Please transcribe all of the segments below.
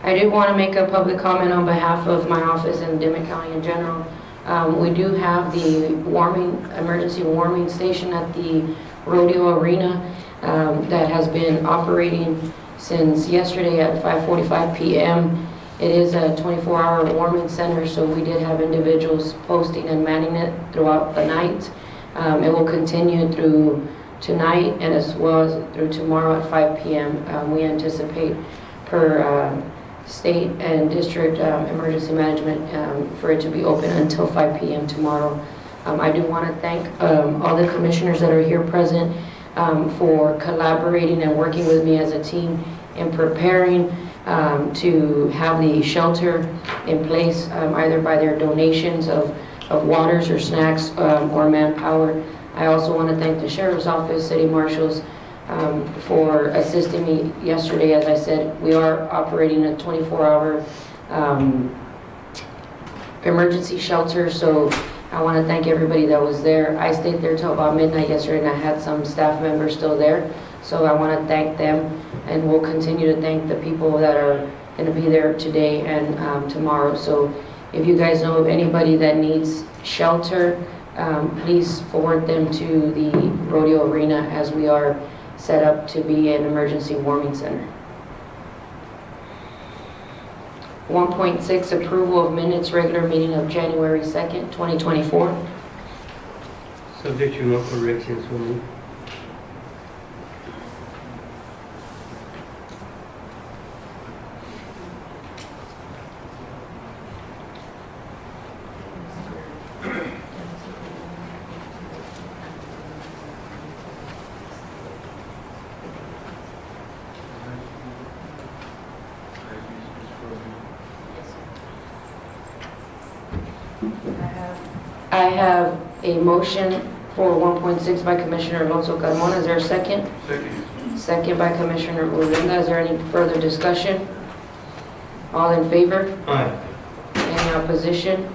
I do want to make a public comment on behalf of my office and Dimmit County in general. We do have the emergency warming station at the rodeo arena that has been operating since yesterday at 5:45 p.m. It is a 24-hour warming center, so we did have individuals posting and manning it throughout the night. It will continue through tonight and as well as through tomorrow at 5 p.m. We anticipate per state and district emergency management for it to be open until 5 p.m. tomorrow. I do want to thank all the commissioners that are here present for collaborating and working with me as a team in preparing to have the shelter in place, either by their donations of waters or snacks or manpower. I also want to thank the Sheriff's Office, City Marshals, for assisting me yesterday. As I said, we are operating a 24-hour emergency shelter, so I want to thank everybody that was there. I stayed there till about midnight yesterday, and I had some staff members still there, so I want to thank them, and we'll continue to thank the people that are going to be there today and tomorrow. So if you guys know of anybody that needs shelter, please forward them to the rodeo arena, as we are set up to be an emergency warming center. 1.6, approval of minutes, regular meeting of January 2nd, 2024. Subject to no corrections, so moved. I have a motion for 1.6 by Commissioner Alonso Carmona. Is there a second? Second. Second by Commissioner Urenda. Is there any further discussion? All in favor? Aye. Any opposition?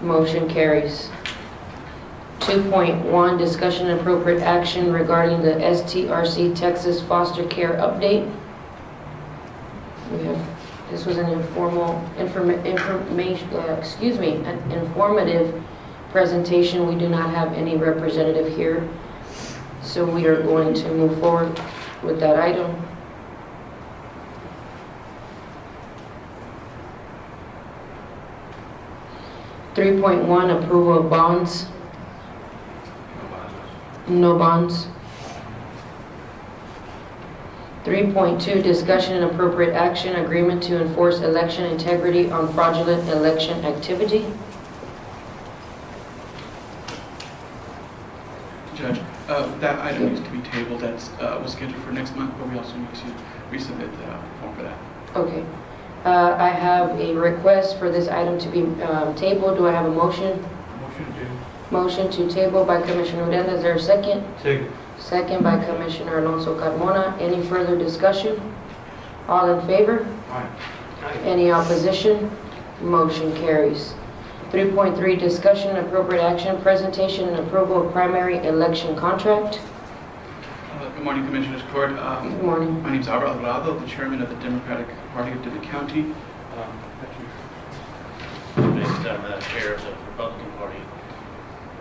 Motion carries. 2.1, discussion and appropriate action regarding the STRC Texas foster care update. This was an informative presentation. We do not have any representative here, so we are going to move forward with that item. (3.1) approval of bonds. No bonds. 3.2, discussion and appropriate action, agreement to enforce election integrity on fraudulent election activity. Judge, that item needs to be tabled. That was scheduled for next month, but we also need to resubmit the form for that. Okay. I have a request for this item to be tabled. Do I have a motion? Motion to. Motion to table by Commissioner Urenda. Is there a second? Second. Second by Commissioner Alonso Carmona. Any further discussion? All in favor? Aye. Any opposition? Motion carries. 3.3, discussion and appropriate action, presentation and approval of primary election contract. Good morning, Commissioners Court. Good morning. My name is Alvaro Alvarado, the Chairman of the Democratic Party of Dimmit County. Next, I'm the Chair of the Republican Party.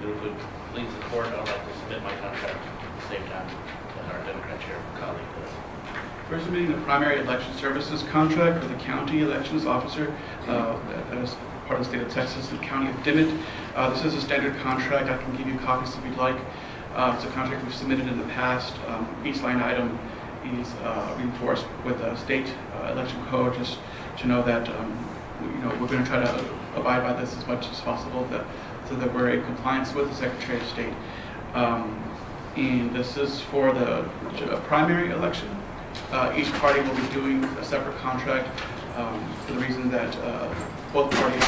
If it would please the Court, I would like to submit my contract at the same time that our Democrat Chair colleague does. We're submitting the primary election services contract for the county elections officer that is part of the state of Texas and county of Dimmit. This is a standard contract. I can give you copies if you'd like. It's a contract we've submitted in the past. Each line item is reinforced with a state election code, just to know that we're going to try to abide by this as much as possible, so that we're in compliance with the Secretary of State. And this is for the primary election. Each party will be doing a separate contract for the reason that both parties,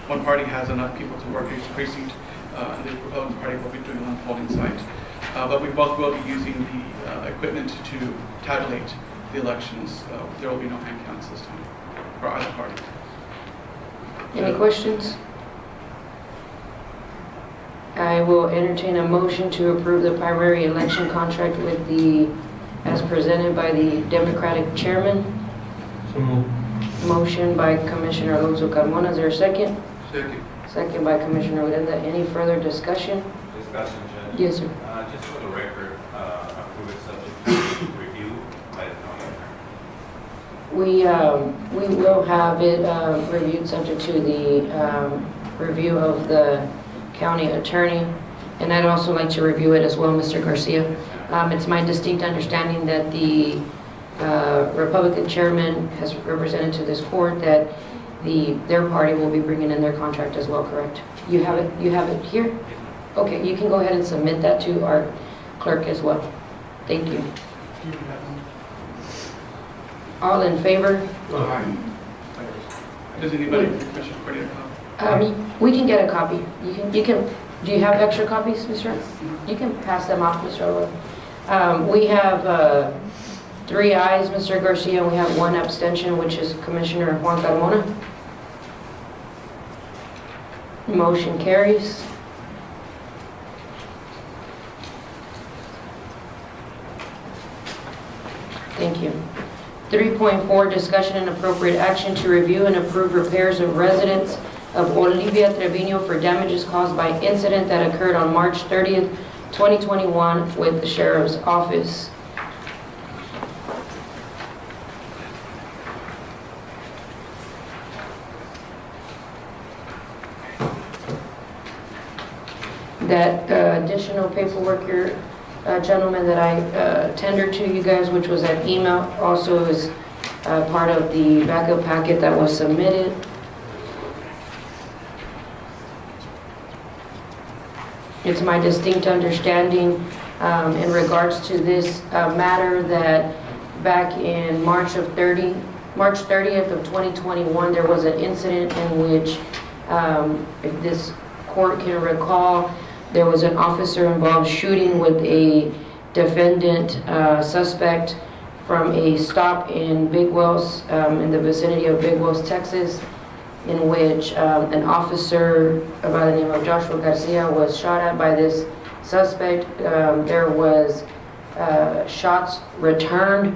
one party has enough people to work each precinct, and the Republican Party will be doing one polling site. But we both will be using the equipment to tabulate the elections. There will be no hand counts this time for either party. Any questions? I will entertain a motion to approve the primary election contract with as presented by the Democratic Chairman. So moved. Motion by Commissioner Alonso Carmona, is there a second? Second. Second by Commissioner Odena. Any further discussion? Discussion, Judge. Yes, sir. Just for the record, approve it subject to review by the county attorney. We will have it reviewed subject to the review of the county attorney. And I'd also like to review it as well, Mr. Garcia. It's my distinct understanding that the Republican chairman has represented to this court that their party will be bringing in their contract as well, correct? You have it here? Okay, you can go ahead and submit that to our clerk as well. Thank you. All in favor? Does anybody, Commissioner Cordia, have a copy? We can get a copy. You can. Do you have extra copies, Mr. You can pass them off, Mr. Owen. We have 3 ayes, Mr. Garcia, and we have 1 abstention, which is Commissioner Juan Carmona. Motion carries. Thank you. 3.4, discussion and appropriate action to review and approve repairs of residents of Olivia Trevino for damages caused by incident that occurred on March 30th, 2021 with the Sheriff's Office. That additional paperwork here, gentlemen, that I tendered to you guys, which was an email, also is part of the backup packet that was submitted. It's my distinct understanding in regards to this matter that back in March 30th of 2021, there was an incident in which, if this court can recall, there was an officer involved shooting with a defendant suspect from a stop in Big Wells, in the vicinity of Big Wells, Texas, in which an officer by the name of Joshua Garcia was shot at by this suspect. There was shots returned.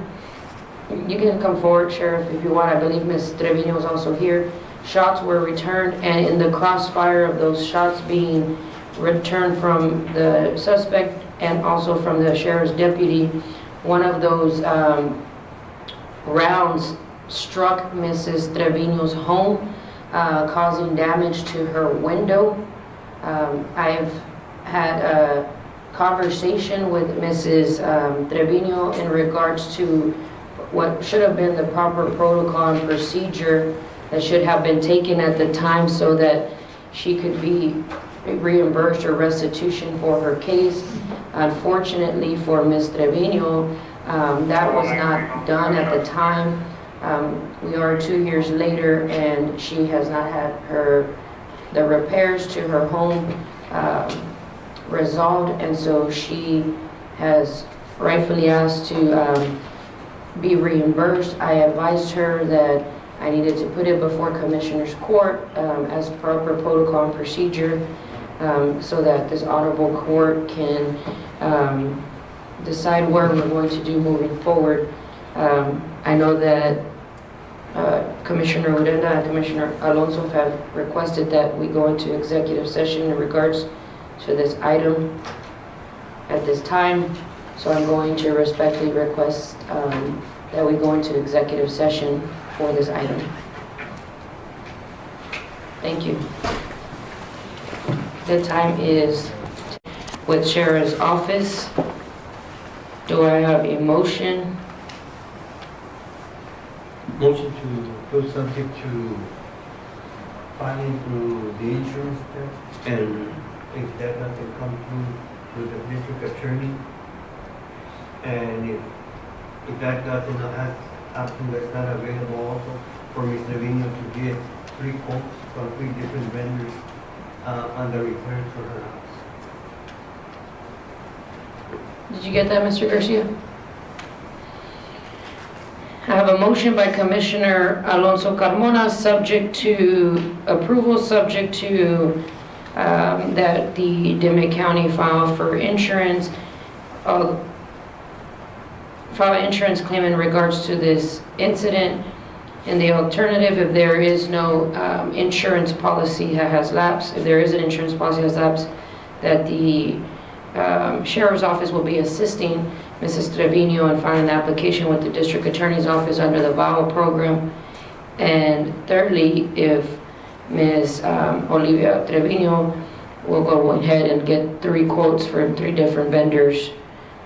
You can come forward, Sheriff, if you want. I believe Ms. Trevino is also here. Shots were returned, and in the crossfire of those shots being returned from the suspect and also from the sheriff's deputy, one of those rounds struck Mrs. Trevino's home, causing damage to her window. I've had a conversation with Mrs. Trevino in regards to what should have been the proper protocol and procedure that should have been taken at the time so that she could be reimbursed or restitution for her case. Unfortunately for Ms. Trevino, that was not done at the time. We are 2 years later, and she has not had the repairs to her home resolved, and so she has rightfully asked to be reimbursed. I advised her that I needed to put it before Commissioner's Court as proper protocol and procedure, so that this honorable court can decide where we're going to do moving forward. I know that Commissioner Urenda and Commissioner Alonso have requested that we go into executive session in regards to this item at this time, so I'm going to respectfully request that we go into executive session for this item. Thank you. The time is with Sheriff's Office. Do I have a motion? Motion to put subject to filing through the insurance tax, and if that doesn't come through the district attorney, and if that doesn't have option that's not available also for Ms. Trevino to get 3 quotes from 3 different vendors on the repairs for her house. Did you get that, Mr. Garcia? I have a motion by Commissioner Alonso Carmona, subject to approval, subject to that the Dimmit County file for insurance, file an insurance claim in regards to this incident. In the alternative, if there is no insurance policy that has lapsed, if there is an insurance policy that has lapsed, that the Sheriff's Office will be assisting Mrs. Trevino in filing the application with the District Attorney's Office under the VAWA program. And thirdly, if Ms. Olivia Trevino will go ahead and get 3 quotes from 3 different vendors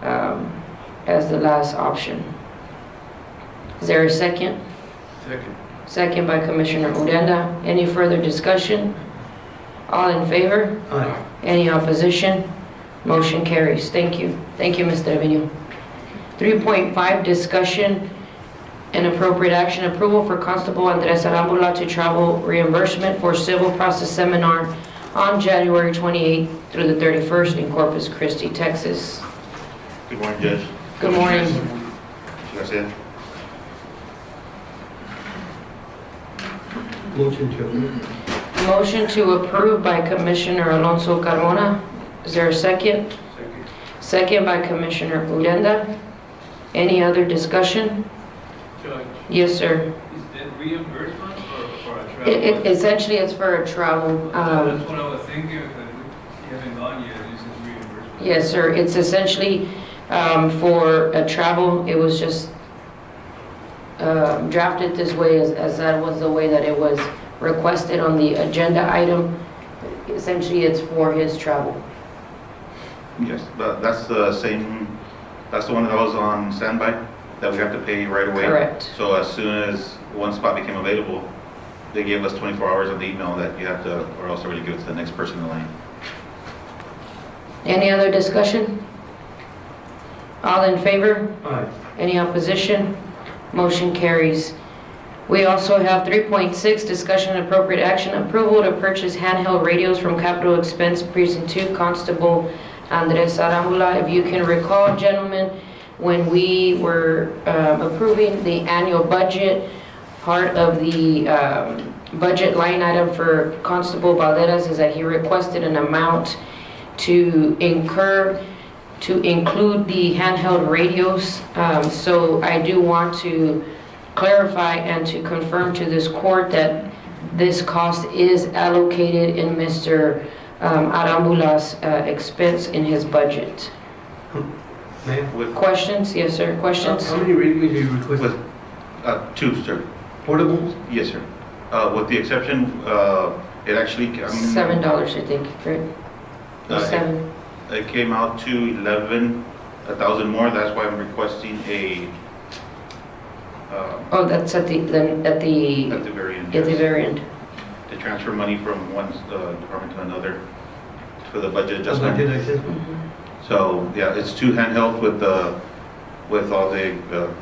as the last option. Is there a second? Second. Second by Commissioner Uranda. Any further discussion? All in favor? Aye. Any opposition? Motion carries. Thank you. Thank you, Mr. Trevino. 3.5, discussion and appropriate action, approval for Constable Andres Arambula to travel reimbursement for civil process seminar on January 28th through the 31st in Corpus Christi, Texas. Good morning, Judge. Good morning. Garcia. Motion to approve. Motion to approve by Commissioner Alonso Carmona. Is there a second? Second. Second by Commissioner Uranda. Any other discussion? Judge, Yes, sir. is that reimbursement for a travel? Essentially, it's for a travel. That's what I was thinking, because you haven't gone yet, this is reimbursement. Yes, sir. It's essentially for a travel. It was just drafted this way as that was the way that it was requested on the agenda item. Essentially, it's for his travel. Yes, but that's the same, that's the one that was on standby, that we have to pay right away. Correct. So as soon as one spot became available, they gave us 24 hours on the email that you have to, or else they're going to give it to the next person in line. Any other discussion? All in favor? Aye. Any opposition? Motion carries. We also have 3.6, discussion and appropriate action, approval to purchase handheld radios from Capital Expense Precinct 2, Constable Andres Arambula. If you can recall, gentlemen, when we were approving the annual budget, part of the budget line item for Constable Valderas is that he requested an amount to include the handheld radios. So I do want to clarify and to confirm to this court that this cost is allocated in Mr. Arambula's expense in his budget. Ma'am? With, Questions? Yes, sir. Questions? How many radios do you request? with 2, sir. Portables? Yes, sir. With the exception, it actually, $7, I think, right? Uh, 7. it came out to 1,000 more. That's why I'm requesting a, Oh, that's at the at the very end. at the yes. very end. To transfer money from one department to another for the budget Budget adjustment. adjustment? So, yeah, it's 2 handheld with all the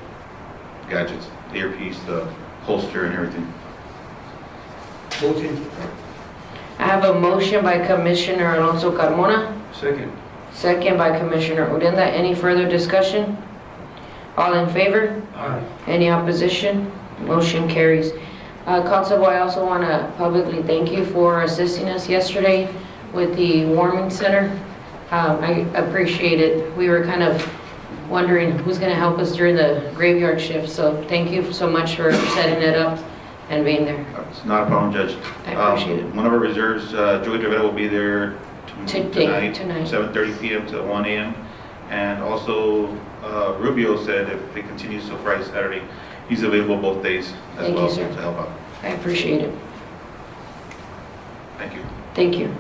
gadgets, the earpiece, the holster and everything. Motion. I have a motion by Commissioner Alonso Carmona, Second. second by Commissioner Uranda. Any further discussion? All in favor? Aye. Any opposition? Motion carries. Constable, I also want to publicly thank you for assisting us yesterday with the warming center. I appreciate it. We were kind of wondering who's going to help us during the graveyard shift, so thank you so much for setting it up and being there. It's not a problem, Judge. I appreciate it. One of our reserves, Joey Rivera, will be there Tonight. 7:30 p.m. to 1 a.m. And also, Rubio said if it continues till Friday, Saturday, he's available both days as Thank you, well sir. to help out. I appreciate it. Thank you. Thank you.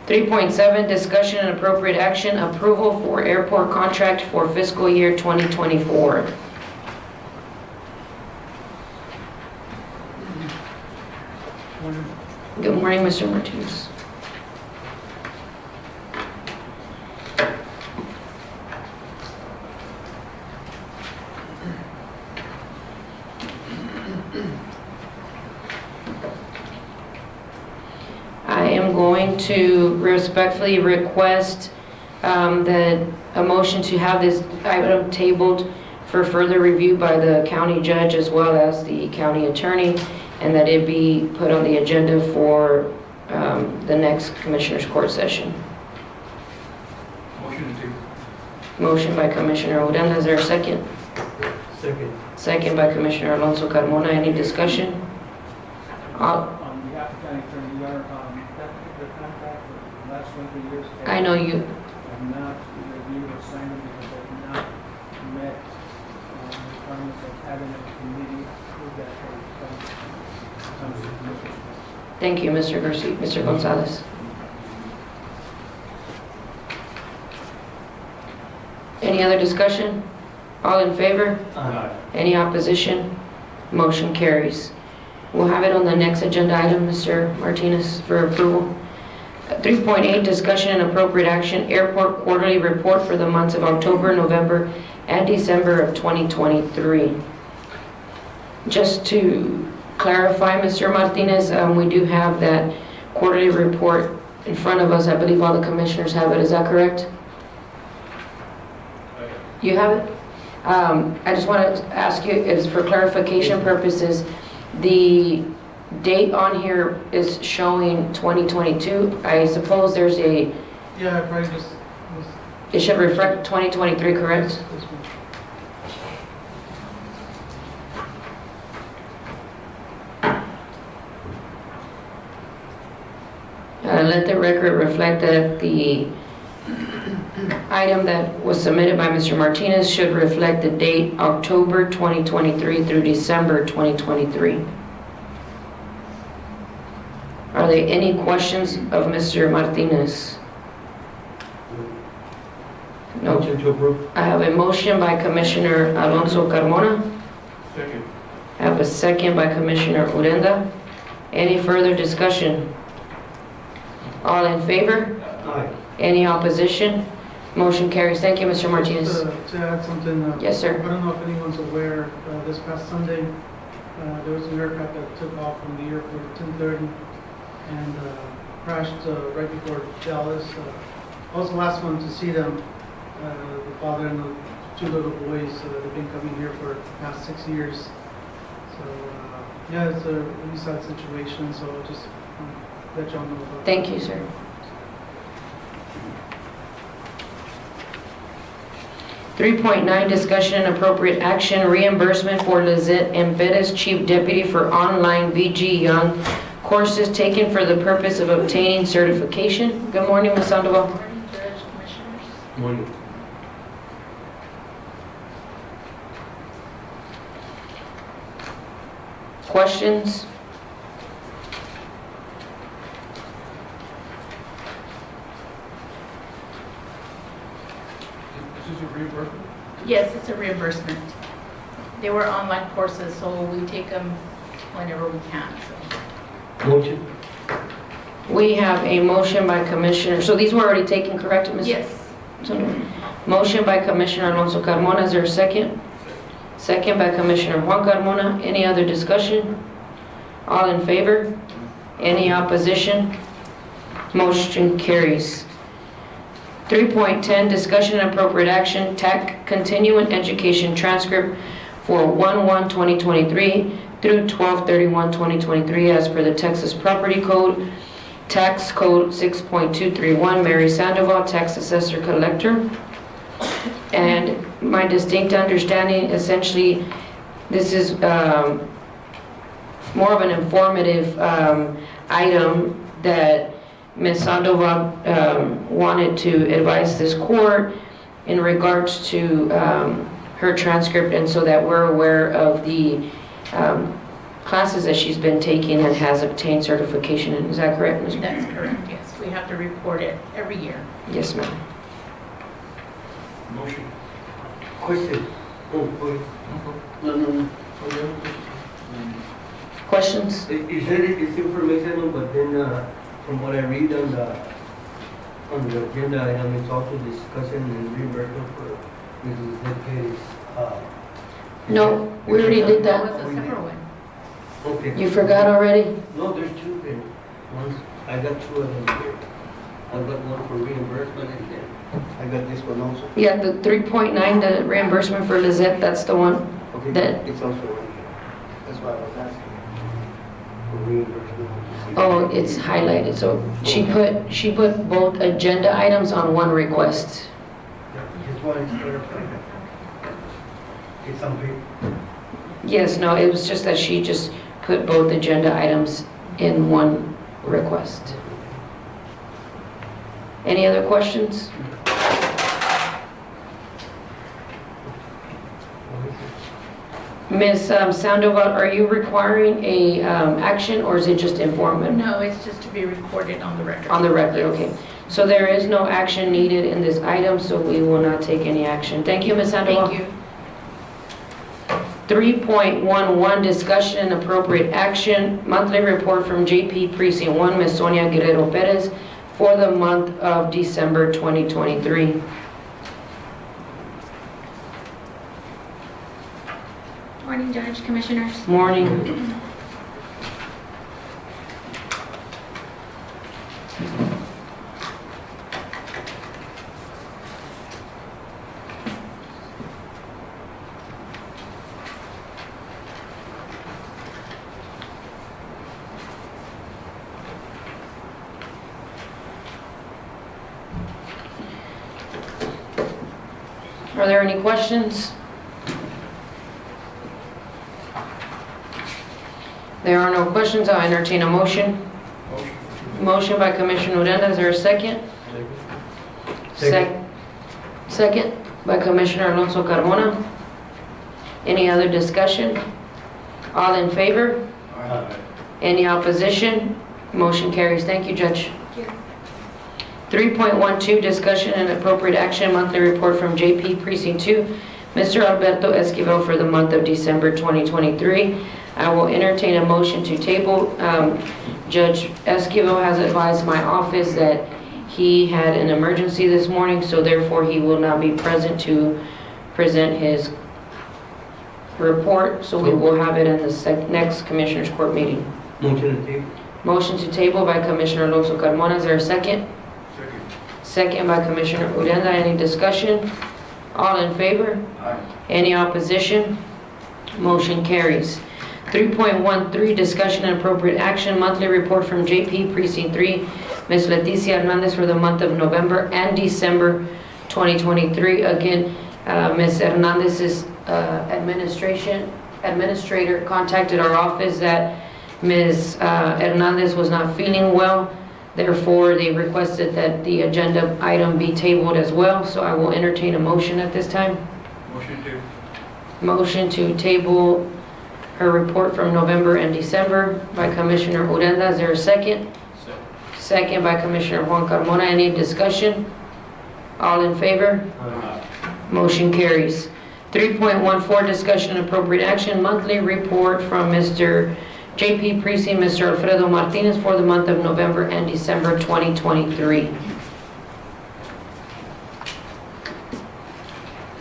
3.7, discussion and appropriate action, approval for airport contract for fiscal year 2024. Good morning, Mr. Martinez. I am going to respectfully request that a motion to have this item tabled for further review by the county judge as well as the county attorney, and that it be put on the agenda for the next Commissioners Court session. Motion to table. Motion by Commissioner Odena, is there a second? Second. second by Commissioner Alonso Carmona. Any discussion? On behalf of County Attorney, Your Honor, that particular contract for the last 20 years. I know you, Have not reviewed or signed it because they have not met the requirements of having a committee approve that for comes to commissioners. thank you, Mr. Garcia, Mr. Gonzalez. Any other discussion? All in favor? Any opposition? Motion carries. We'll have it on the next agenda item, Mr. Martinez, for approval. 3.8, discussion and appropriate action, airport quarterly report for the months of October, November, and December of 2023. Just to clarify, Mr. Martinez, we do have that quarterly report in front of us. I believe all the commissioners have it. Is that correct? You have it? I just want to ask you, is for clarification purposes, the date on here is showing 2022. I suppose there's a, Yeah, I probably just was it should reflect 2023, correct? this one. Let the record reflect that the item that was submitted by Mr. Martinez should reflect the date October 2023 through December 2023. Are there any questions of Mr. Martinez? No. Motion to approve. I have a motion by Commissioner Alonso Carmona. Second. I have a second by Commissioner Urenda. Any further discussion? All in favor? Aye. Any opposition? Motion carries. Thank you, Mr. Martinez. To add something, Yes, sir. I don't know if anyone's aware, this past Sunday, there was an aircraft that took off from the airport at 10:30 and crashed right before Dallas. I was the last one to see them. The father and the two little boys, they've been coming here for the past 6 years. So, yeah, it's a really sad situation, so just let y'all know about it. Thank you, sir. .9 discussion and appropriate action, reimbursement for Lizette Embeddez, Chief Deputy for online VG Young courses taken for the purpose of obtaining certification. Good morning, Ms. Sandoval. Morning, Judge, Commissioners. Morning. Questions? This is a reimbursement? Yes, it's a reimbursement. They were online courses, so we take them whenever we can, so. Motion. We have a motion by Commissioner, so these were already taken, correct, Ms.? Yes. Motion by Commissioner Alonso Carmona, is there a second? Second by Commissioner Juan Carmona. Any other discussion? All in favor? Any opposition? Motion carries. 3.10, discussion and appropriate action, TAC continuing education transcript for 1/1/2023 through 12/31/2023 as per the Texas Property Code, Tax Code 6.231, Mary Sandoval, Tax Assessor Collector. And my distinct understanding, essentially, this is more of an informative item that Ms. Sandoval wanted to advise this court in regards to her transcript, and so that we're aware of the classes that she's been taking and has obtained certification in. Is that correct, Ms.? That's correct, yes. We have to report it every year. Yes, ma'am. Motion. Question. Oh, wait. No. Questions? Is that it's informational, but then from what I read on the agenda item, it's also discussion and reimbursement for Mrs. Zepke's. No, we already did That that. was a separate one. Okay. You forgot already? No, there's two then. One, I got two of them here. I got one for reimbursement and then I got this one also. Yeah, the 3.9, the reimbursement for Lizette, that's the one. Okay, That- it's also right here. That's why I was asking for reimbursement. Oh, it's highlighted, so she put both agenda items on one request. That's why it's clarified. It's on paper. Yes, no, it was just that she just put both agenda items in one request. Any other questions? Ms. Sandoval, are you requiring a action, or is it just informative? No, it's just to be recorded on the record. On the record, okay. So there is no action needed in this item, so we will not take any action. Thank you, Ms. Sandoval. Thank you. 3.11, discussion and appropriate action, monthly report from JP Precinct 1, Ms. Sonia Guerrero Perez, for the month of December 2023. Morning, Judge, Commissioners. Morning. Are there any questions? There are no questions. I'll entertain a motion. Motion by Commissioner Uranda. Is there a second? Second by Commissioner Alonso Carmona. Any other discussion? All in favor? Any opposition? Motion carries. Thank you, Judge. 3.12, discussion and appropriate action, monthly report from JP Precinct 2, Mr. Alberto Esquivel for the month of December 2023. I will entertain a motion to table. Judge Esquivel has advised my office that he had an emergency this morning, so therefore he will not be present to present his report, so we will have it in the next Commissioners Court meeting. Motion to table. Motion to table by Commissioner Alonso Carmona. Is there a second? Second by Commissioner Uranda. Any discussion? All in favor? Aye. Any opposition? Motion carries. 3.13, discussion and appropriate action, monthly report from JP Precinct 3, Ms. Leticia Hernandez for the month of November and December 2023. Again, Ms. Hernandez's administrator contacted our office that Ms. Hernandez was not feeling well. Therefore, they requested that the agenda item be tabled as well. So I will entertain a motion at this time. Motion to table her report from November and December by Commissioner Uranda. Is there a second? Second by Commissioner Juan Carmona. Any discussion? All in favor? Motion carries. 3.14, discussion and appropriate action, monthly report from Mr. JP Precinct, Mr. Alfredo Martinez for the month of November and December 2023.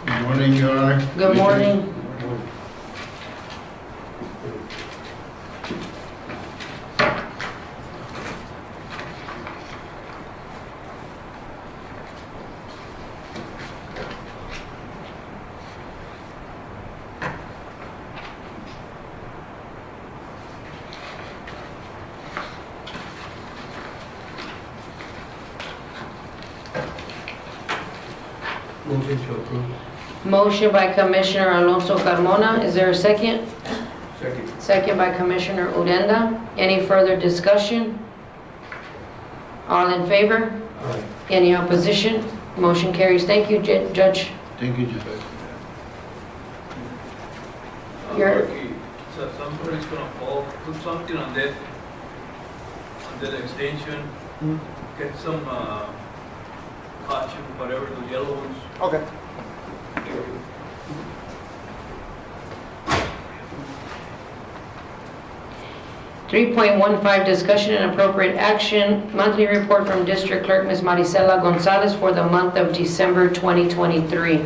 Good morning, Your Honor. Good morning. Motion to approve. Motion by Commissioner Alonso Carmona. Is there a second? Second. Second by Commissioner Uranda. Any further discussion? All in favor? Aye. Any opposition? Motion carries. Thank you, Judge. Thank you, Judge. Your- Okay, so somebody's gonna fall, put something on that extension, get some, caution, whatever, those yellow ones. Okay. 3.15, discussion and appropriate action, monthly report from District Clerk Ms. Maricela Gonzalez for the month of December 2023.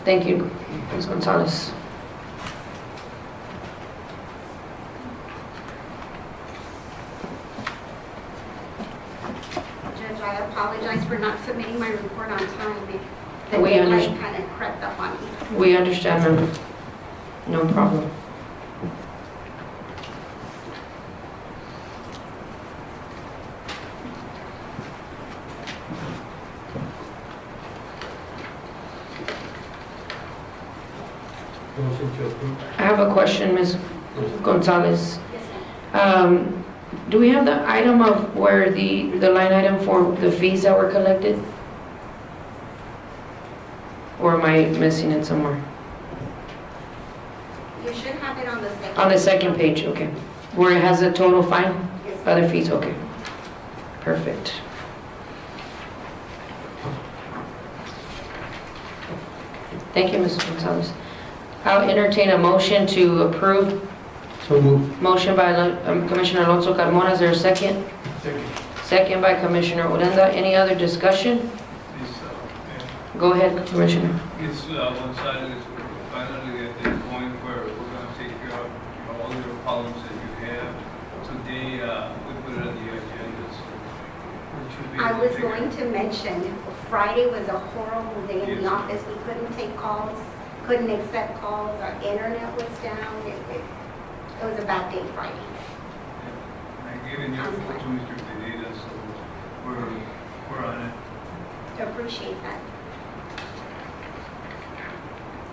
Thank you, Ms. Gonzalez. Judge, I apologize for not submitting my report on time. The We deadline understand. kind of crept up on me. We understand, ma'am. No problem. Motion to approve. I have a question, Ms. Gonzalez. Yes, ma'am. Do we have the item of where the line item for the fees that were collected? Or am I missing it somewhere? You should have it on the second. On the second page, okay. Where it has a total fine, Yes, ma'am. other fees, okay. Perfect. Thank you, Ms. Gonzalez. I'll entertain a motion to approve. So move. Motion by Commissioner Alonso Carmona, is there a second? Second. Second by Commissioner Odena. Any other discussion? Go ahead, Commissioner. It's Gonzalez, we're finally at the point where we're gonna take care of all your problems that you have. Today, we put it on the agenda, so we should be I able was to take going it. to mention, Friday was a horrible day in the Yes. office. We couldn't take calls, couldn't accept calls, our internet was down. It was a bad day Friday. I gave an earful to Mr. Pineda, so we're on it. I appreciate that.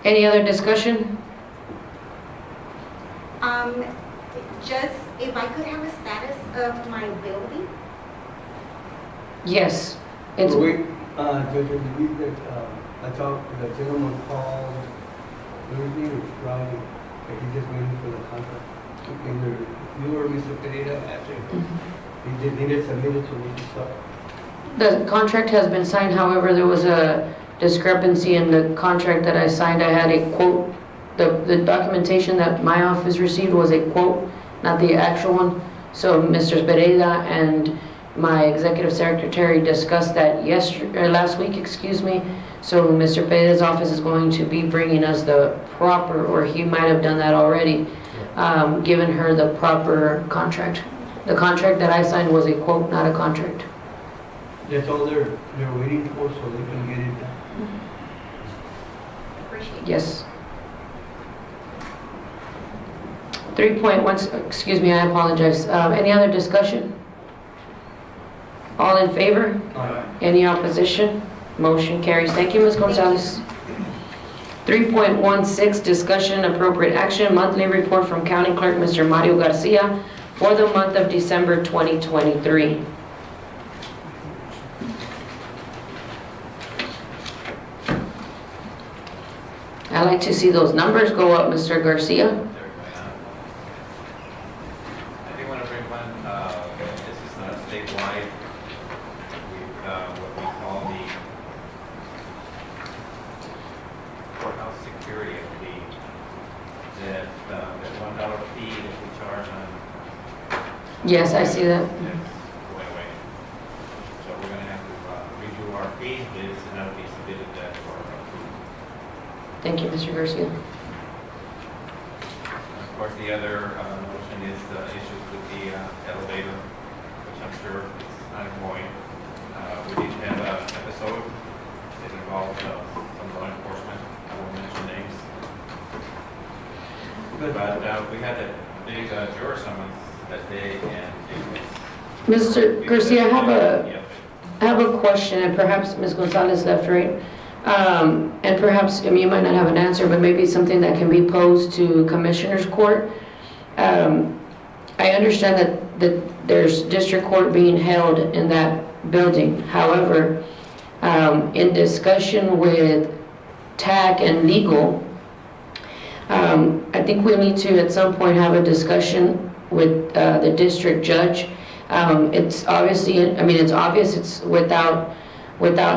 Any other discussion? Just if I could have a status of my building? Yes. It's, Wait, Judge, I believe that, I thought the gentleman called Thursday or Friday, that he just waiting for the contract. Either you or Mr. Pereira, after, he just needed submitted so we can start. the contract has been signed, however, there was a discrepancy in the contract that I signed. I had a quote, the documentation that my office received was a quote, not the actual one. So Mr. Pereira and my executive secretary discussed that last week, excuse me. So Mr. Pereira's office is going to be bringing us the proper, or he might have done that already, given her the proper contract. The contract that I signed was a quote, not a contract. That's all they're waiting for, so they can get it done. Appreciate it. Yes. 3.1, excuse me, I apologize. Any other discussion? All in favor? Aye. Any opposition? Motion carries. Thank you, Ms. Gonzalez. 3.16, discussion and appropriate action, monthly report from County Clerk Mr. Mario Garcia for the month of December 2023. I'd like to see those numbers go up, Mr. Garcia. I do want to bring one, this is statewide, what we call the courthouse security fee. That $1 fee that we charge on. Yes, I see that. That's going away. So we're going to have to redo our fees, bids, and that'll be submitted for approval. Thank you, Mr. Garcia. Of course, the other motion is the issues with the elevator, which I'm sure is ongoing. We did have an episode that involved some law enforcement. I won't mention names. But we had a big juror summons that day, and it was... Mr. Garcia, I have a question, and perhaps Ms. Gonzalez left, right? And perhaps, I mean, you might not have an answer, but maybe something that can be posed to Commissioner's Court. I understand that there's district court being held in that building. However, in discussion with TAC and legal, I think we need to at some point have a discussion with the district judge. It's obviously, I mean, it's obvious, it's without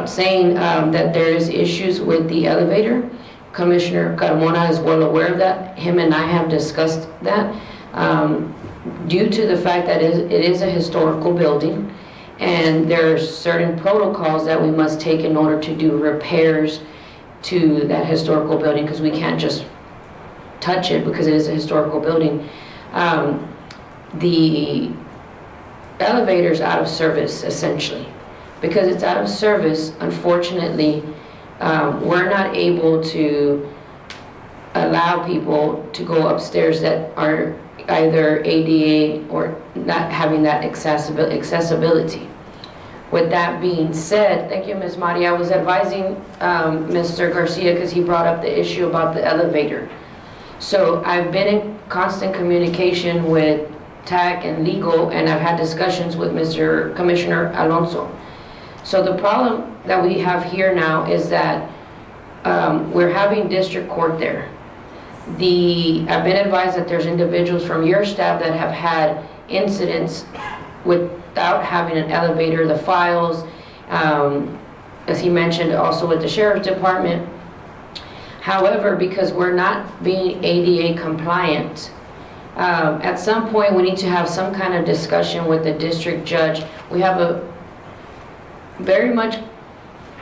saying that there is issues with the elevator. Commissioner Carmona is well aware of that. Him and I have discussed that. Due to the fact that it is a historical building, and there are certain protocols that we must take in order to do repairs to that historical building, because we can't just touch it because it is a historical building. The elevator's out of service, essentially. Because it's out of service, unfortunately, we're not able to allow people to go upstairs that are either ADA or not having that accessibility. With that being said, thank you, Ms. Mari. I was advising Mr. Garcia because he brought up the issue about the elevator. So I've been in constant communication with TAC and legal, and I've had discussions with Mr. Commissioner Alonso. So the problem that we have here now is that we're having district court there. I've been advised that there's individuals from your staff that have had incidents without having an elevator, the files, as he mentioned, also with the sheriff's department. However, because we're not being ADA compliant, at some point we need to have some kind of discussion with the district judge. We have a very much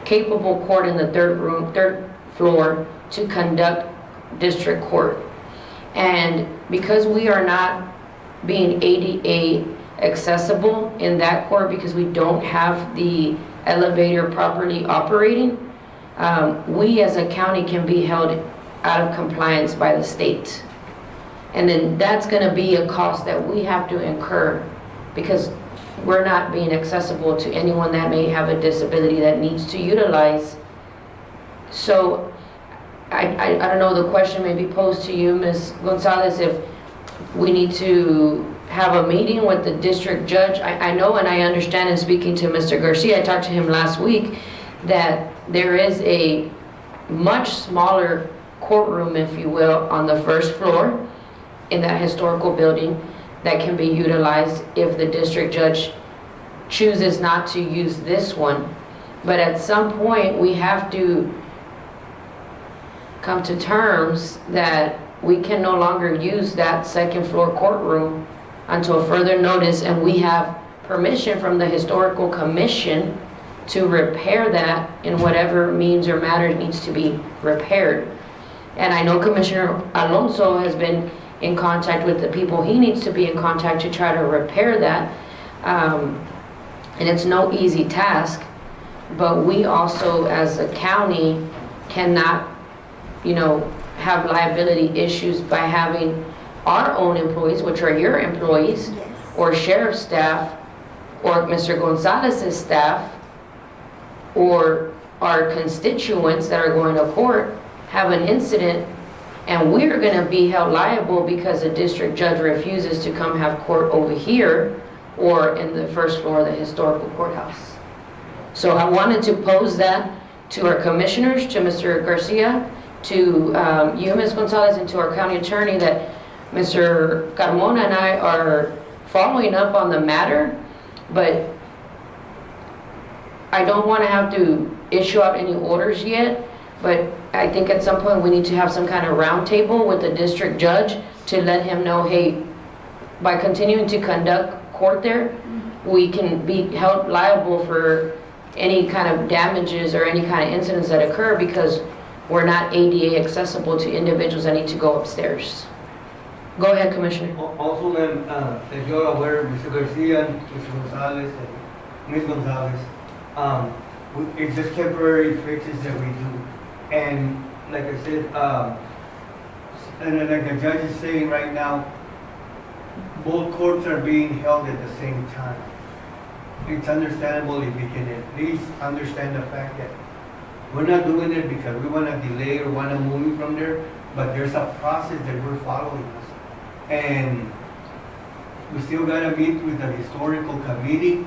capable court in the third floor to conduct district court. And because we are not being ADA accessible in that court because we don't have the elevator properly operating, we as a county can be held out of compliance by the state. And then that's going to be a cost that we have to incur because we're not being accessible to anyone that may have a disability that needs to utilize. So I don't know, the question may be posed to you, Ms. Gonzalez, if we need to have a meeting with the district judge. I know and I understand in speaking to Mr. Garcia, I talked to him last week, that there is a much smaller courtroom, if you will, on the first floor in that historical building that can be utilized if the district judge chooses not to use this one. But at some point, we have to come to terms that we can no longer use that second floor courtroom until further notice, and we have permission from the historical commission to repair that in whatever means or manner needs to be repaired. And I know Commissioner Alonso has been in contact with the people he needs to be in contact to try to repair that. And it's no easy task, but we also as a county cannot, have liability issues by having our own employees, which are your employees, Yes. or sheriff's staff, or Mr. Gonzalez's staff, or our constituents that are going to court have an incident, and we're going to be held liable because the district judge refuses to come have court over here or in the first floor of the historical courthouse. So I wanted to pose that to our commissioners, to Mr. Garcia, to you, Ms. Gonzalez, and to our county attorney, that Mr. Carmona and I are following up on the matter, but I don't want to have to issue out any orders yet, but I think at some point we need to have some kind of roundtable with the district judge to let him know, hey, by continuing to conduct court there, we can be held liable for any kind of damages or any kind of incidents that occur because we're not ADA accessible to individuals that need to go upstairs. Go ahead, Commissioner. Also, then, as you're aware, Mr. Garcia, Mr. Gonzalez, and Ms. Gonzalez, it's just temporary fixes that we do. And like I said, and like the judge is saying right now, both courts are being held at the same time. It's understandable if we can at least understand the fact that we're not doing it because we want to delay or want to move from there, but there's a process that we're following. And we still got to meet with the historical committee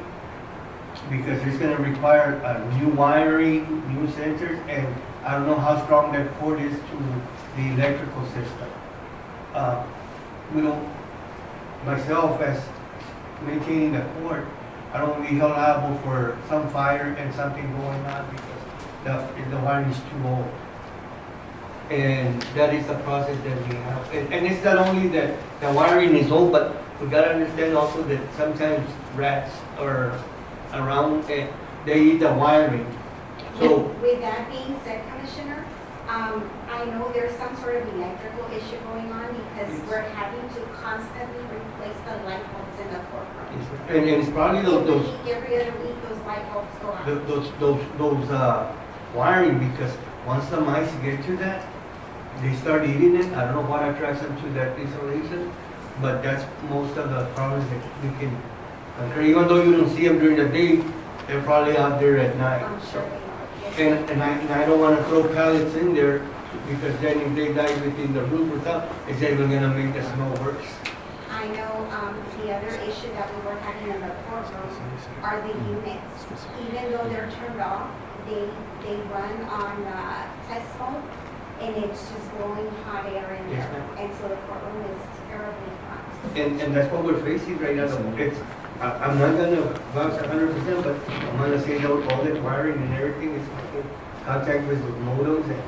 because it's going to require new wiring, new sensors, and I don't know how strong that cord is to the electrical system. Myself as maintaining the cord, I don't want to be held liable for some fire and something going on because the wiring is too old. And that is the process that we have. And it's not only that the wiring is old, but we got to understand also that sometimes rats are around and they eat the wiring. So With that being said, Commissioner, I know there's some sort of electrical issue going on because we're having to constantly replace the light bulbs in the courtroom. and it's probably those Every other week, those light bulbs go out. those wiring, because once the mice get to that, they start eating it. I don't know what attracts them to that insulation, but that's most of the problems that we can conquer. Even though you don't see them during the day, they're probably out there at night. I'm sure they are. Yes. And I don't want to throw pallets in there Because then if they die within the roof or something, it's even gonna make the smell worse. I know, the other issue that we were having in the courtroom are the units. Even though they're turned off, they run on, test mode, and it's just blowing hot air in Yes, there. ma'am. And so the courtroom is terribly hot. And that's what we're facing right now. It's, I'm not gonna vouch 100%, but I'm gonna say that all the wiring and everything is making contact with the modems, and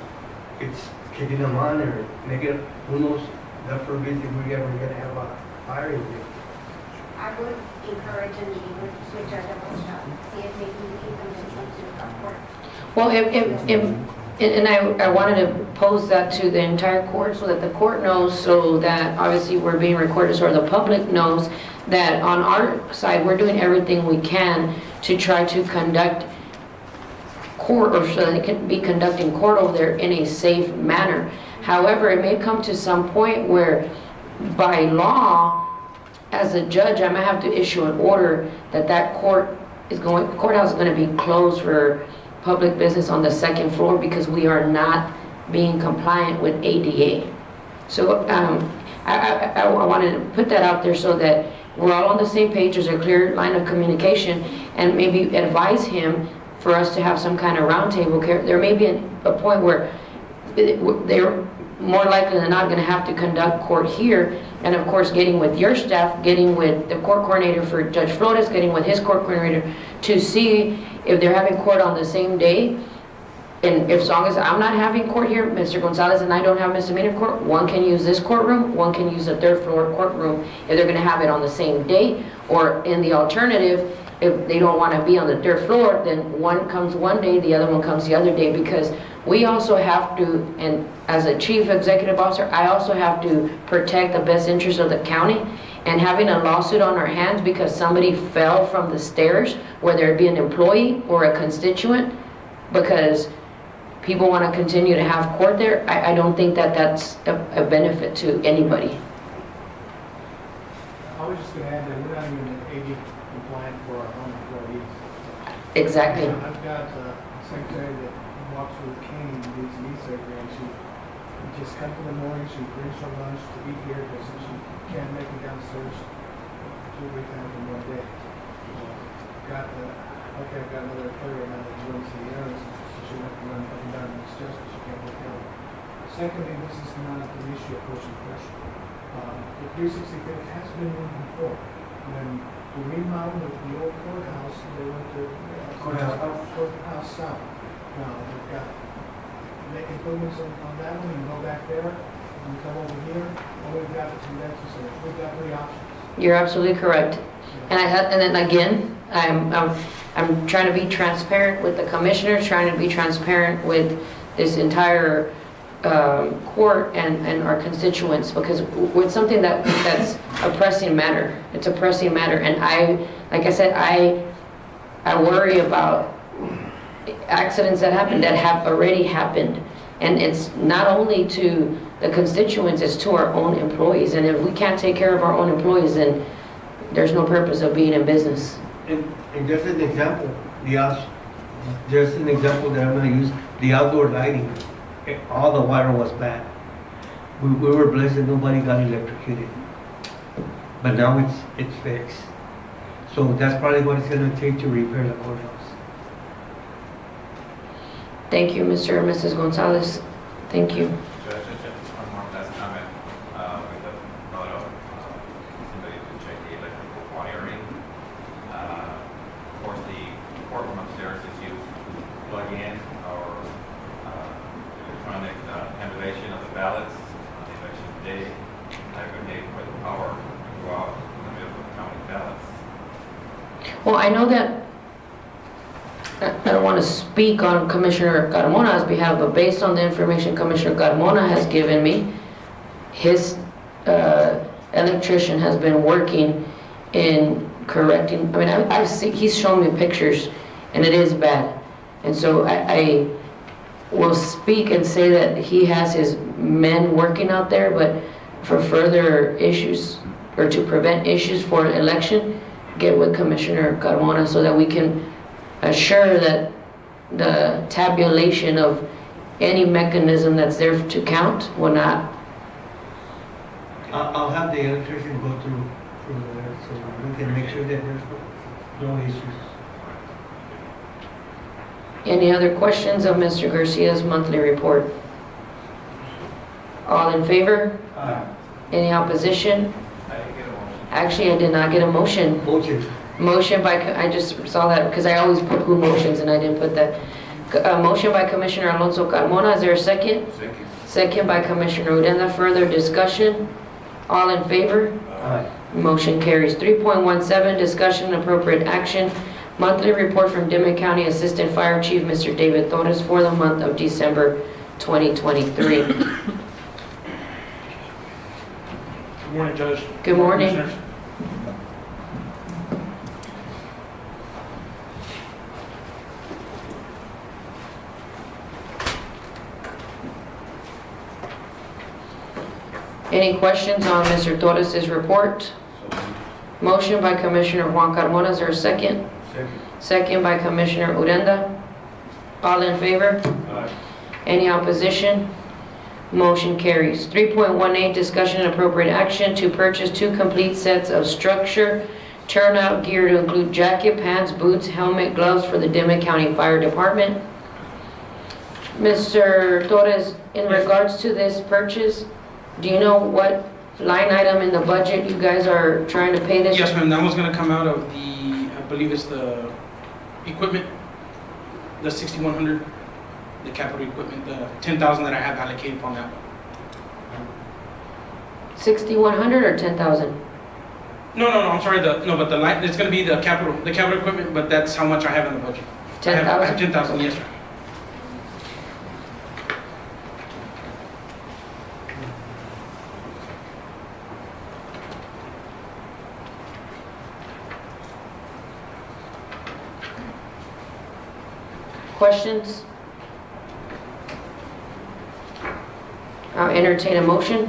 it's kicking them on or making, who knows, God forbid if we ever gonna have a fire in there. I would encourage a meeting with Judge Acosta, see if maybe we can convince them to come court. Well, and I wanted to pose that to the entire court so that the court knows, so that obviously we're being recorded, so the public knows that on our side, we're doing everything we can to try to conduct court, or so they can be conducting court over there in a safe manner. However, it may come to some point where by law, as a judge, I might have to issue an order that courthouse is going to be closed for public business on the second floor because we are not being compliant with ADA. So I wanted to put that out there so that we're all on the same page, there's a clear line of communication, and maybe advise him for us to have some kind of roundtable. There may be a point where they're more likely than not going to have to conduct court here, and of course getting with your staff, getting with the court coordinator for Judge Flores, getting with his court coordinator to see if they're having court on the same day. And if, as long as I'm not having court here, Mr. Gonzalez and I don't have misdemeanor court, one can use this courtroom, one can use the third floor courtroom if they're going to have it on the same day. Or in the alternative, if they don't want to be on the third floor, then one comes one day, the other one comes the other day, because we also have to, and as a chief executive officer, I also have to protect the best interest of the county. And having a lawsuit on our hands because somebody fell from the stairs, whether it be an employee or a constituent, because people want to continue to have court there, I don't think that that's a benefit to anybody. I was just going to add that we're not even AD compliant for our own employees. Exactly. I've got a secretary that walks with a cane and needs knee surgery, and she just comes in the morning, she brings her lunch to eat here because she can't make it downstairs 2 or 3 times in one day. I've got another employee now that runs the errands, so she wants to run up and down the stairs because she can't work out. Secondly, this is not an issue of pushing pressure. The 365 has been moved before. When we remodeled the old courthouse, they went to courthouse south. Now, they've got, make improvements on that one and go back there and come over here, or we've got the convention center. We've got 3 options. You're absolutely correct. And then again, I'm trying to be transparent with the commissioners, trying to be transparent with this entire court and our constituents, because with something that's a pressing matter, it's a pressing matter. And like I said, I worry about accidents that happen, that have already happened. And it's not only to the constituents, it's to our own employees. And if we can't take care of our own employees, then there's no purpose of being in business. And just an example, just an example that I'm gonna use, the outdoor lighting, all the wire was bad. We were blessed that nobody got electrocuted. But now it's fixed. So that's probably what it's gonna take to repair the courthouse. Thank you, Mr. and Mrs. Gonzalez. Thank you. Judge, just one more last comment. We have brought up somebody to check the electrical wiring. Of course, the courtroom upstairs is used to plug in our electronic tabulation of the ballots on the election day. Advocate for the power to go out in the middle of counting ballots. Well, I know that I don't want to speak on Commissioner Carmona's behalf, but based on the information Commissioner Carmona has given me, his electrician has been working in correcting. I mean, I've seen, he's shown me pictures, and it is bad. And so I will speak and say that he has his men working out there, but for further issues or to prevent issues for election, get with Commissioner Carmona so that we can assure that the tabulation of any mechanism that's there to count will not. I'll have the electrician go through there so we can make sure that there's no issues. Any other questions of Mr. Garcia's monthly report? All in favor? Any opposition? I didn't get a motion. Actually, I did not get a motion. Motion. Motion by, I just saw that because I always put who motions and I didn't put that. A motion by Commissioner Alonso Carmona, is there a second? Second. Second by Commissioner Odena, further discussion? All in favor? Aye. Motion carries. 3.17, discussion and appropriate action. Monthly report from Dimmit County Assistant Fire Chief, Mr. David Torres, for the month of December 2023. Good morning, Judge. Good morning. Commissioners. Any questions on Mr. Torres' report? Motion by Commissioner Juan Carmona, is there a second? Second. Second by Commissioner Urenda. All in favor? Aye. Any opposition? Motion carries. 3.18, discussion and appropriate action to purchase 2 complete sets of structure turnout gear to include jacket, pants, boots, helmet, gloves for the Dimmit County Fire Department. Mr. Torres, in regards to this purchase, do you know what line item in the budget you guys are trying to pay this? Yes, ma'am, that was gonna come out of the, I believe it's the equipment, the 6,100, the capital equipment, the 10,000 that I have allocated on that one. 6,100 or 10,000? No, I'm sorry, but the line, it's gonna be the capital equipment, but that's how much I have in the budget. I have 10,000, yes, sir. Questions? I'll entertain a motion.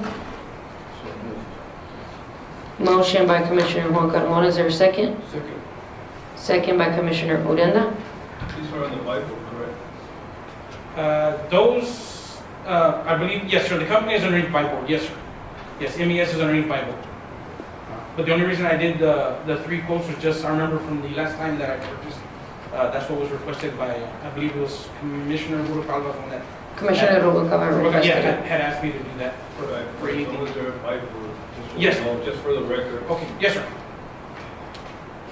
Motion by Commissioner Juan Carmona, is there a second? Second. Second by Commissioner Odena. These are on the Bible, correct? Those, I believe, yes, sir, the company is underneath Byboard, yes, sir. Yes, MES is underneath Byboard. But the only reason I did the 3 quotes was just, I remember from the last time that I purchased, that's what was requested by, I believe it was Commissioner Rubalcaba on that. Commissioner Rubalcaba Yeah, requested it. had asked me to do that for anything. Those are Bible, Yes. just for the record. Okay, yes, sir.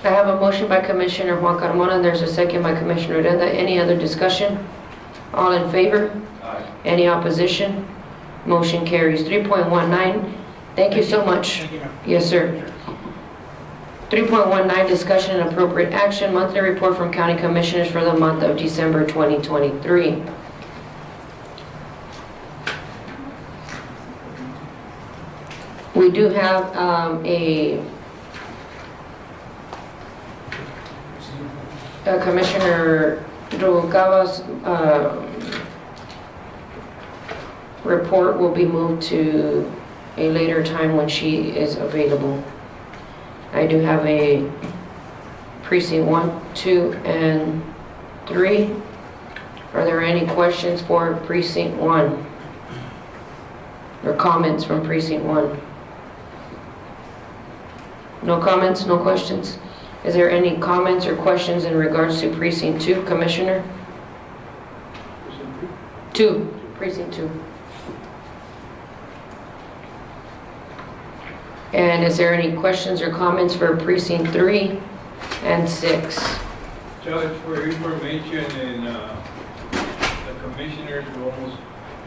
I have a motion by Commissioner Juan Carmona, there's a second by Commissioner Odena. Any other discussion? All in favor? Aye. Any opposition? Motion carries. 3.19, thank you so much. Thank you, ma'am. Yes, sir. 3.19, discussion and appropriate action, monthly report from county commissioners for the month of December 2023. We do have Commissioner Rubalcaba's report will be moved to a later time when she is available. I do have a precinct 1, 2, and 3. Are there any questions for precinct 1? Or comments from precinct 1? No comments, no questions? Is there any comments or questions in regards to precinct 2, Commissioner? 2, precinct 2. And is there any questions or comments for precinct 3 and 6? Judge, for information, and the commissioners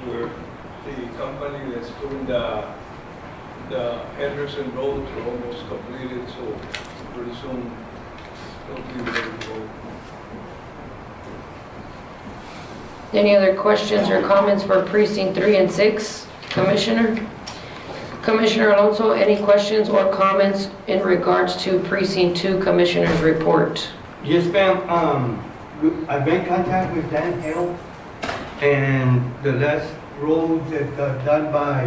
were the company that's doing the Henderson roads are almost completed, so pretty soon they'll be ready to go. Any other questions or comments for precinct 3 and 6, Commissioner? Commissioner Alonso, any questions or comments in regards to precinct 2 Commissioner's report? Yes, ma'am. I've been in contact with Dan Hale, and the last road that got done by,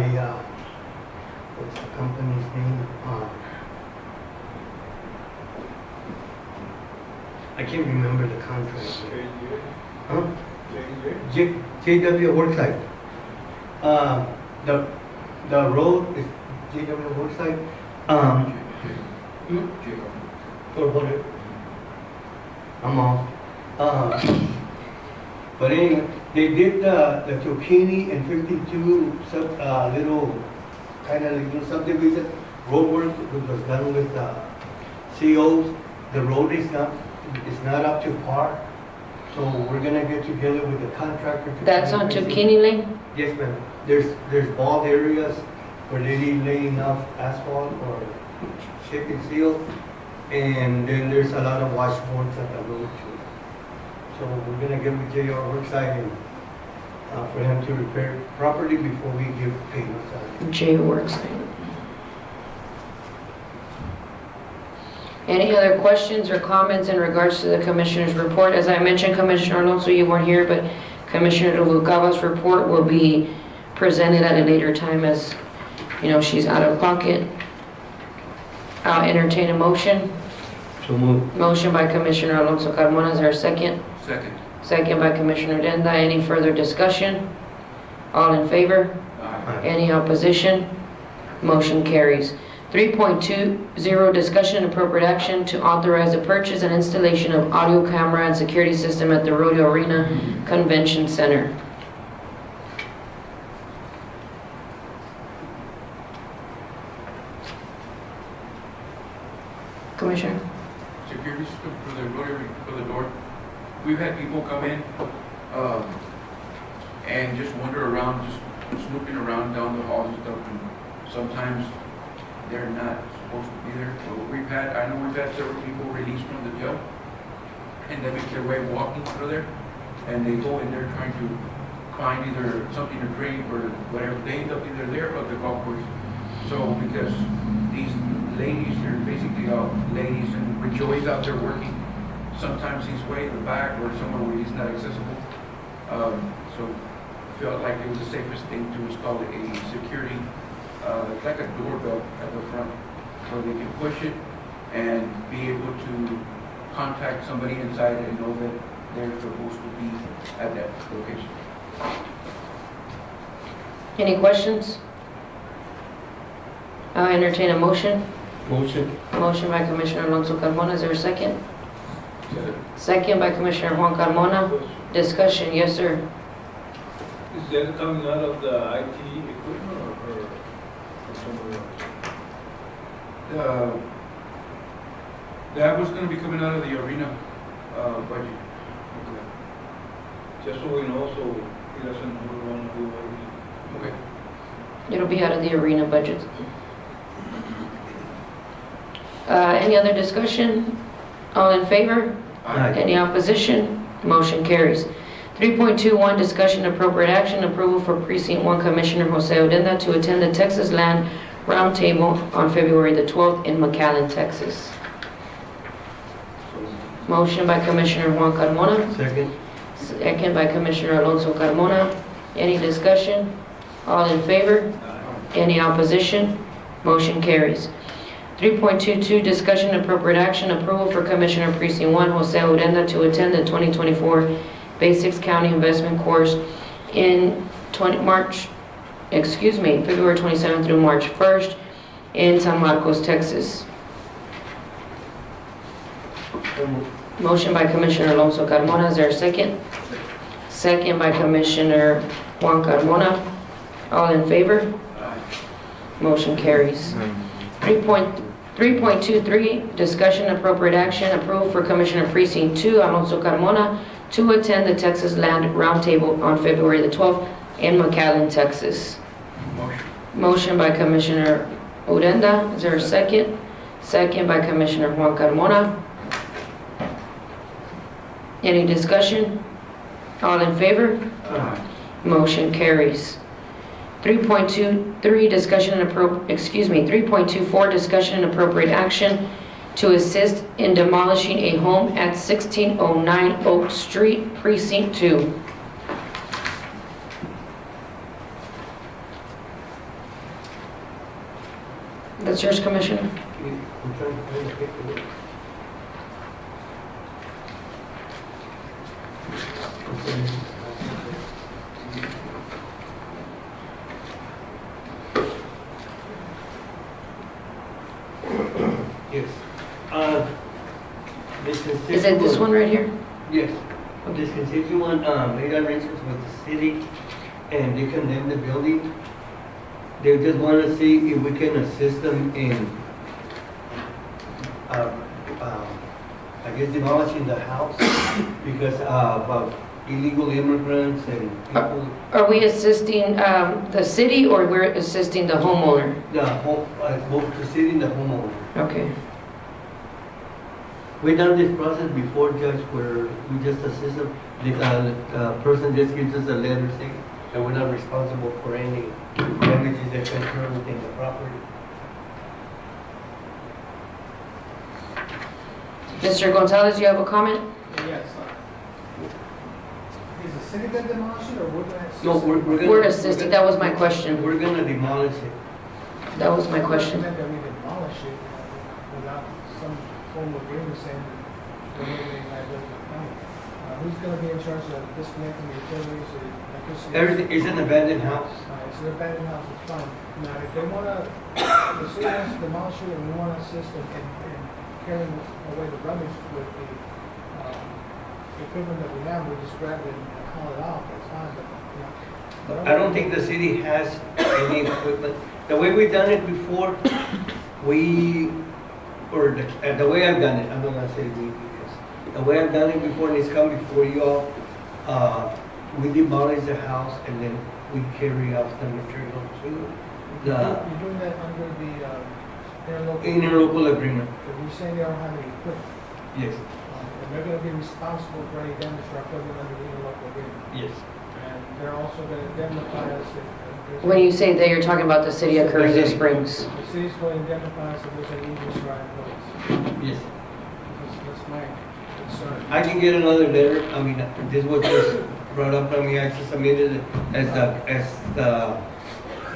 what's the company's name? I can't remember the contract. Okay, yeah. Huh? JW Worksite. The road is JW Worksite. Or whatever. I'm off. But anyway, they did the zucchini and 52 little kind of little subdivision road work that was done with COs. The road is not up to par, so we're gonna get together with the contractor. That's on Zucchini Lane? Yes, ma'am. There's bald areas where they didn't lay enough asphalt or chip and seal, and then there's a lot of washboards at the road too. So we're gonna get with JR Worksite and for him to repair properly before we give payments out. J Worksite. Any other questions or comments in regards to the Commissioner's report? As I mentioned, Commissioner Alonso, you weren't here, but Commissioner Rubalcaba's report will be presented at a later time as, she's out of pocket. I'll entertain a motion. So moved. Motion by Commissioner Alonso Carmona, is there a second? Second. Second by Commissioner Odena. Any further discussion? All in favor? Aye. Any opposition? Motion carries. 3.20, discussion and appropriate action to authorize the purchase and installation of audio camera and security system at the Rodeo Arena Convention Center. Commissioner? Security system for the rotary, for the door. We've had people come in, and just wander around, just snooping around down the halls and stuff, and sometimes they're not supposed to be there. So I know we've had several people released from the jail, and they make their way walking through there, and they go in there trying to find either something to drink or whatever. They end up either there or the golf course. So because these ladies, they're basically all ladies, and when Joey's out there working, sometimes he's way in the back or somewhere where he's not accessible. So I felt like it was the safest thing to install a security, it's like a doorbell at the front, where they can push it and be able to contact somebody inside and know that they're supposed to be at that location. Any questions? I'll entertain a motion. Motion. Motion by Commissioner Alonso Carmona, is there a second? Second by Commissioner Juan Carmona. Discussion, yes, sir. Is that coming out of the IT equipment or somewhere else? That was going to be coming out of the arena budget. Just so we know, so he doesn't want to do what Okay. It'll be out of the arena budget. Any other discussion? All in favor? Aye. Any opposition? Motion carries. 3.21, discussion appropriate action, approval for Precinct 1 Commissioner Jose Odena to attend the Texas Land Roundtable on February the 12th in McAllen, Texas. Motion by Commissioner Juan Carmona. Second. Second by Commissioner Alonso Carmona. Any discussion? All in favor? Any opposition? Motion carries. 3.22, discussion appropriate action, approval for Commissioner Precinct 1 Jose Odena to attend the 2024 Basics County Investment Course in February 27th through March 1st in San Marcos, Texas. Motion by Commissioner Alonso Carmona, is there a second? Second by Commissioner Juan Carmona. All in favor? Motion carries. 3.23, discussion appropriate action, approval for Commissioner Precinct 2 Alonso Carmona to attend the Texas Land Roundtable on February the 12th in McAllen, Texas. Motion by Commissioner Odena, is there a second? Second by Commissioner Juan Carmona. Any discussion? All in favor? Motion carries. 3.23, discussion and 3.24, discussion and appropriate action to assist in demolishing a home at 1609 Oak Street, Precinct 2. That's yours, Commissioner. I'm trying to find the paperwork. Is it this one right here? Yes. This constituent made arrangements with the city and they condemned the building. They just want to see if we can assist them in, I guess, demolishing the house because of illegal immigrants and people. Are we assisting the city or we're assisting the homeowner? Both the city and the homeowner. Okay. We done this process before, Judge, where we just assist them. The person just gives us a letter saying that we're not responsible for any damages that can occur within the property. Mr. Gonzalez, you have a comment? Yes. Is the city gonna demolish it, or we're gonna assist? No, we're gonna. We're assisting, that was my question. We're gonna demolish it. That was my question. I recommend that we demolish it without some form of agreement saying that we're eliminating liability to the county. Who's gonna be in charge of disconnecting the utilities or electricity? Everything is an abandoned house. It's an abandoned house, it's fine. Now, if they wanna, the city wants to demolish it and we wanna assist in carrying away the rubbish with the equipment that we have, we just grab it and haul it off, that's fine, but, you know. I don't think the city has any equipment. The way we've done it before, the way I've done it, I'm not gonna say we, because the way I've done it before, and it's come before you all, we demolish the house and then we carry out the material to the You're doing that under the interlocal? interlocal agreement. So you're saying they don't have any equipment, Yes, and they're gonna be responsible for any damage to our equipment under the interlocal agreement? yes. And they're also gonna indemnify us if there's... When you say they, you're talking about the city of Carrizo Springs. The city's going to indemnify us if there's any injuries to our employees. Yes. That's my concern. I can get another letter. I mean, this was just brought up. I mean, I just submitted it as the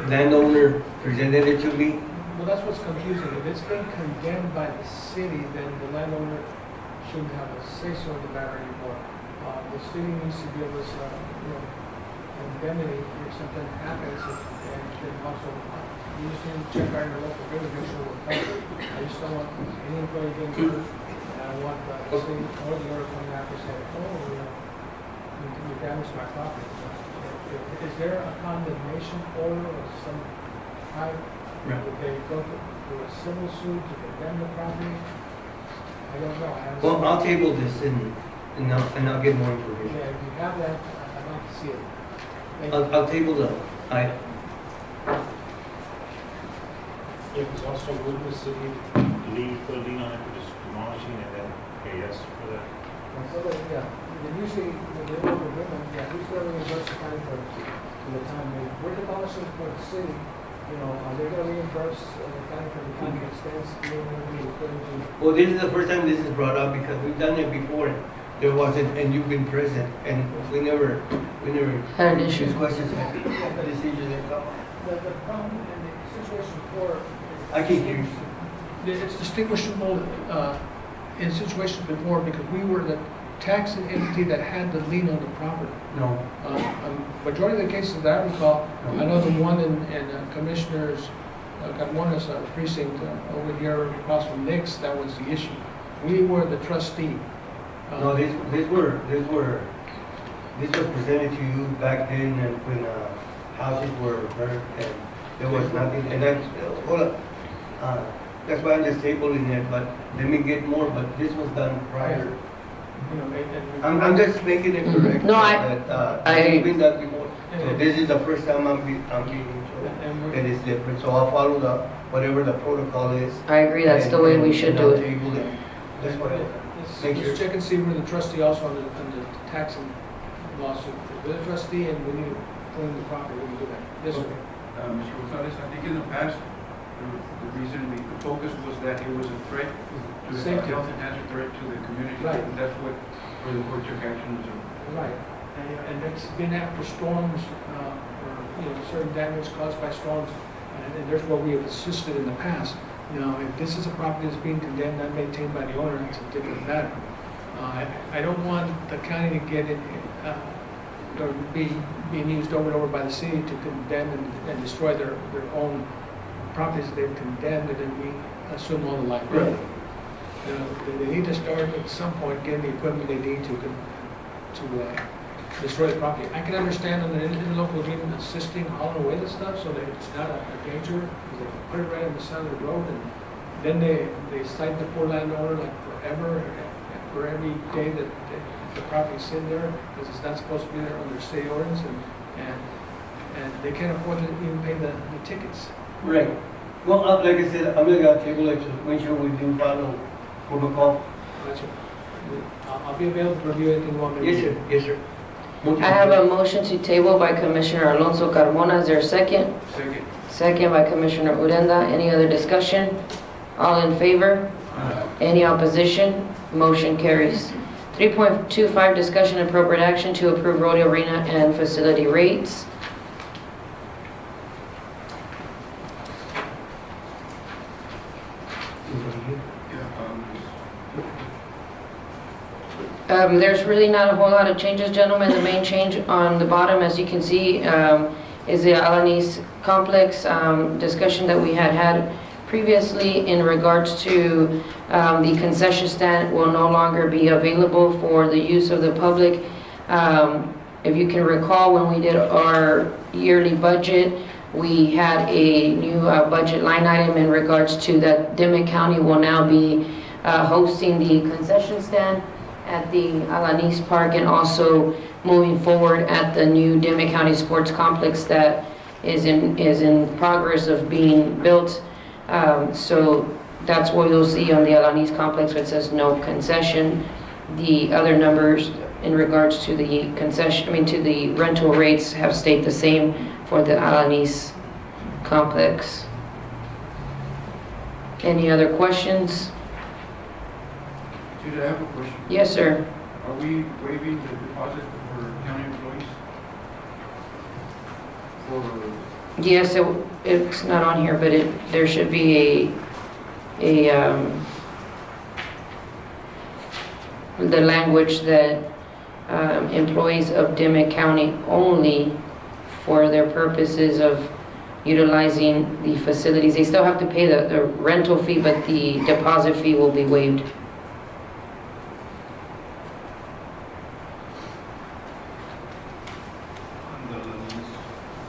landowner presented it to me. Well, that's what's confusing. If it's been condemned by the city, then the landowner shouldn't have a say-so in the matter anymore. The city needs to give us, indemnity if something happens, and then also, we just need to check our local agreement, make sure we're covered. I just don't want any employee getting hurt, and I want the city or the owner coming after saying, you damaged my property. Is there a condemnation order of some type? Would they go to a civil suit to condemn the property? I don't know. Well, I'll table this and I'll get more information. Yeah, if you have that, I'd like to see it. Thank you. I'll table the item. It was also would the city leave the lien on it for just demolishing and then pay us for that? So yeah, usually, when they work with women, who's going to reimburse the county for the time we're demolishing for the city, are they going to reimburse the county for the time expense, Well, this is the first time this is brought up because we've done it before. There wasn't, and you've been present, and we never Had an issue. these questions, this issue that come. The problem in the situation before. I can hear you. It's distinguishable in situations before because we were the taxing entity that had the lien on the property. No. Majority of the cases that I recall, I know the one in Commissioner's Carmona's precinct over here across from Nick's, that was the issue. We were the trustee. No, this was presented to you back then and when houses were burnt and there was nothing, and hold up. That's why I'm just tabling it, but let me get more, but this was done prior. I'm just making it correct. No, It's been done before. So this is the first time I'm being told that it's different, so I'll follow whatever the protocol is. I agree, that's the way we should do I'll it. table it. That's what Let's check and see if we're the trustee also on the taxing lawsuit. If we're the trustee and we need to clean the property, we can do that. Yes, sir. Mr. Gonzalez, I think in the past, the reason, the focus was that it was a threat to the health and hazard threat to the community. Right. And that's where the court took action. Right, and it's been after storms, or, certain damage caused by storms, and there's where we have assisted in the past. Now, if this is a property that's being condemned, not maintained by the owner, it's a different matter. I don't want the county to get it, or being used over and over by the city to condemn and destroy their own properties that they've condemned, and then we assume all the liability. They need to start at some point getting the equipment they need to destroy the property. I can understand on the interlocal agreement assisting hauling away the stuff so that it's not a danger, because they put it right on the side of the road, and then they cite the poor landowner like forever, for every day that the property's sitting there, because it's not supposed to be there under state ordinance, and they can't afford to even pay the tickets. Right. Well, like I said, I'm gonna table it to make sure we do follow protocol. That's it. I'll be available to review anything you want me to. Yes, sir, yes, sir. I have a motion to table by Commissioner Alonso Carmona. Is there a second? Second. Second by Commissioner Urenda. Any other discussion? All in favor? Any opposition? Motion carries. 3.25, discussion and appropriate action to approve rodeo arena and facility rates. There's really not a whole lot of changes, gentlemen. The main change on the bottom, as you can see, is the Alanis complex discussion that we had previously in regards to the concession stand will no longer be available for the use of the public. If you can recall, when we did our yearly budget, we had a new budget line item in regards to that Dimmit County will now be hosting the concession stand at the Alanis Park, and also moving forward at the new Dimmit County Sports Complex that is in progress of being built. So that's what you'll see on the Alanis complex, where it says no concession. The other numbers in regards to the concession, to the rental rates have stayed the same for the Alanis complex. Any other questions? Jude, I have a question. Yes, sir. Are we waiving the deposit for county employees? Yes, it's not on here, but there should be the language that employees of Dimmit County only for their purposes of utilizing the facilities. They still have to pay the rental fee, but the deposit fee will be waived.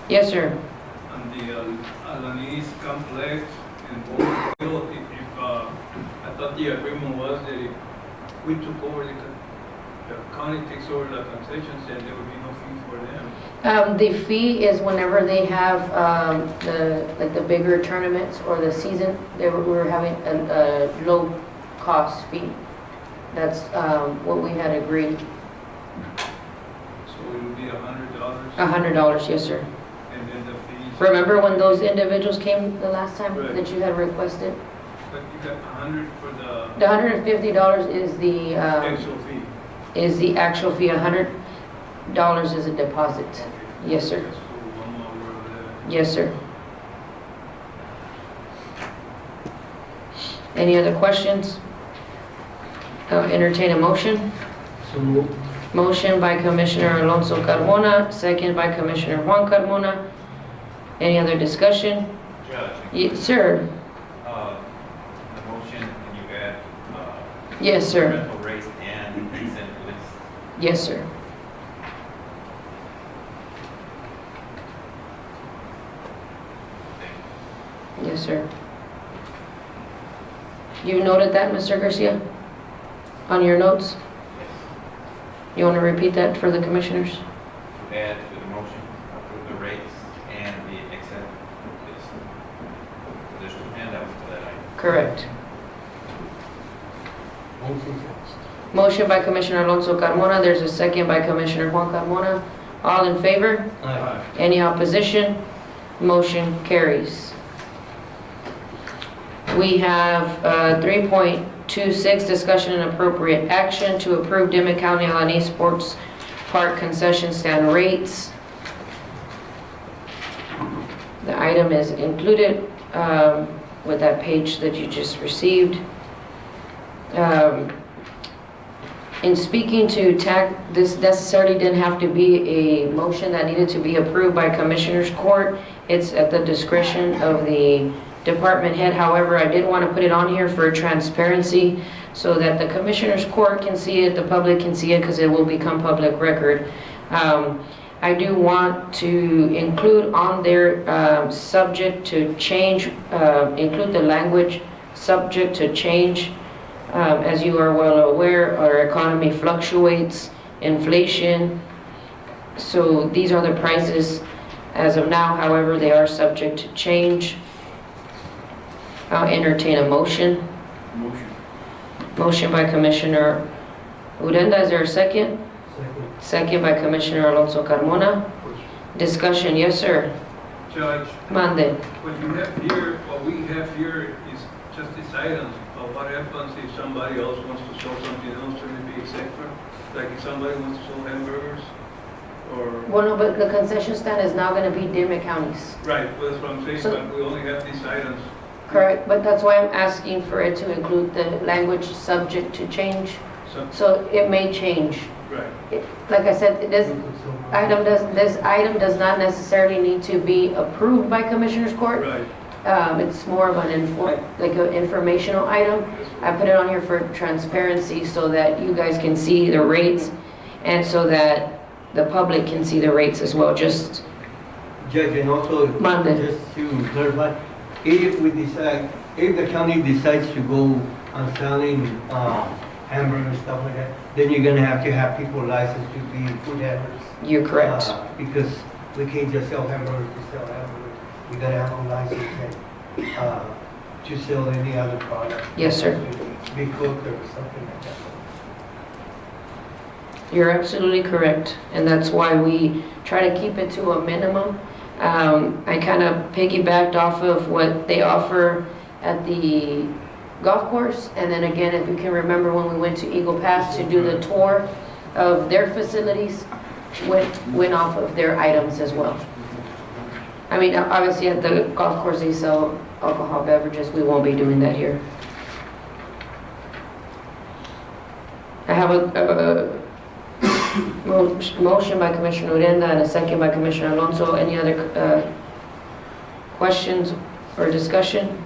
Yes, sir. On the Alanis complex in Boulderville, I thought the agreement was that if we took over the county takes over the concessions, then there would be no fee for them. The fee is whenever they have the bigger tournaments or the season, we're having a low cost fee. That's what we had agreed. So it would be $100. $100, yes, sir. And then the fees. Remember when those individuals came the last time Right. that you had requested? But you got 100 for the The $150 is the actual fee. is the actual fee. $100 is a deposit. Yes, sir. So one more word of that. Yes, sir. Any other questions? Entertain a motion. So moved. Motion by Commissioner Alonso Carmona, second by Commissioner Juan Carmona. Any other discussion? Judge, Yes, sir. the motion, can you add, Yes, sir. rental rates and consent list? Yes, sir. Yes, sir. You noted that, Mr. Garcia? On your notes? You want to repeat that for the commissioners? To add to the motion, approve the rates and the consent list. There's two handouts for that item. Correct. Motion. Motion by Commissioner Alonso Carmona. There's a second by Commissioner Juan Carmona. All in favor? Aye. Any opposition? Motion carries. We have 3.26, discussion and appropriate action to approve Dimmit County Alanis Sports Park concession stand rates. The item is included with that page that you just received. In speaking to TAC, this necessarily didn't have to be a motion that needed to be approved by Commissioners Court. It's at the discretion of the department head. However, I did want to put it on here for transparency so that the Commissioners Court can see it, the public can see it, because it will become public record. I do want to include on there, subject to change, include the language, subject to change. As you are well aware, our economy fluctuates, inflation. So these are the prices as of now, however, they are subject to change. I'll entertain a motion. Motion. Motion by Commissioner Urenda, is there a second? Second. Second by Commissioner Alonso Carmona. Discussion, yes, sir. Judge, Mande. what you have here, what we have here is just these items. But what happens if somebody else wants to sell something else, should it be exempt? Like if somebody wants to sell hamburgers or? Well, no, but the concession stand is now going to be Dimmit counties. Right, well, that's what I'm saying, So- but we only have these items. Correct, but that's why I'm asking for it to include the language subject to change. So, So it may change. right. Like I said, this item does not necessarily need to be approved by Commissioners Court. Right. It's more of an informational item. I put it on here for transparency so that you guys can see the rates and so that the public can see the rates as well. Just Judge, and also, Mande. just to clarify, if we decide, if the county decides to go on selling hamburgers and stuff like that, then you're gonna have to have people licensed to be food handlers. You're correct. Because we can't just sell hamburgers to sell hamburgers. We gotta have a license to sell any other product. Yes, sir. Be cooked or something like that. You're absolutely correct, and that's why we try to keep it to a minimum. I kind of piggybacked off of what they offer at the golf course, and then again, if you can remember when we went to Eagle Pass to do the tour of their facilities, went off of their items as well. I mean, obviously at the golf course they sell alcohol beverages, we won't be doing that here. I have a motion by Commissioner Urenda and a second by Commissioner Alonso. Any other questions or discussion?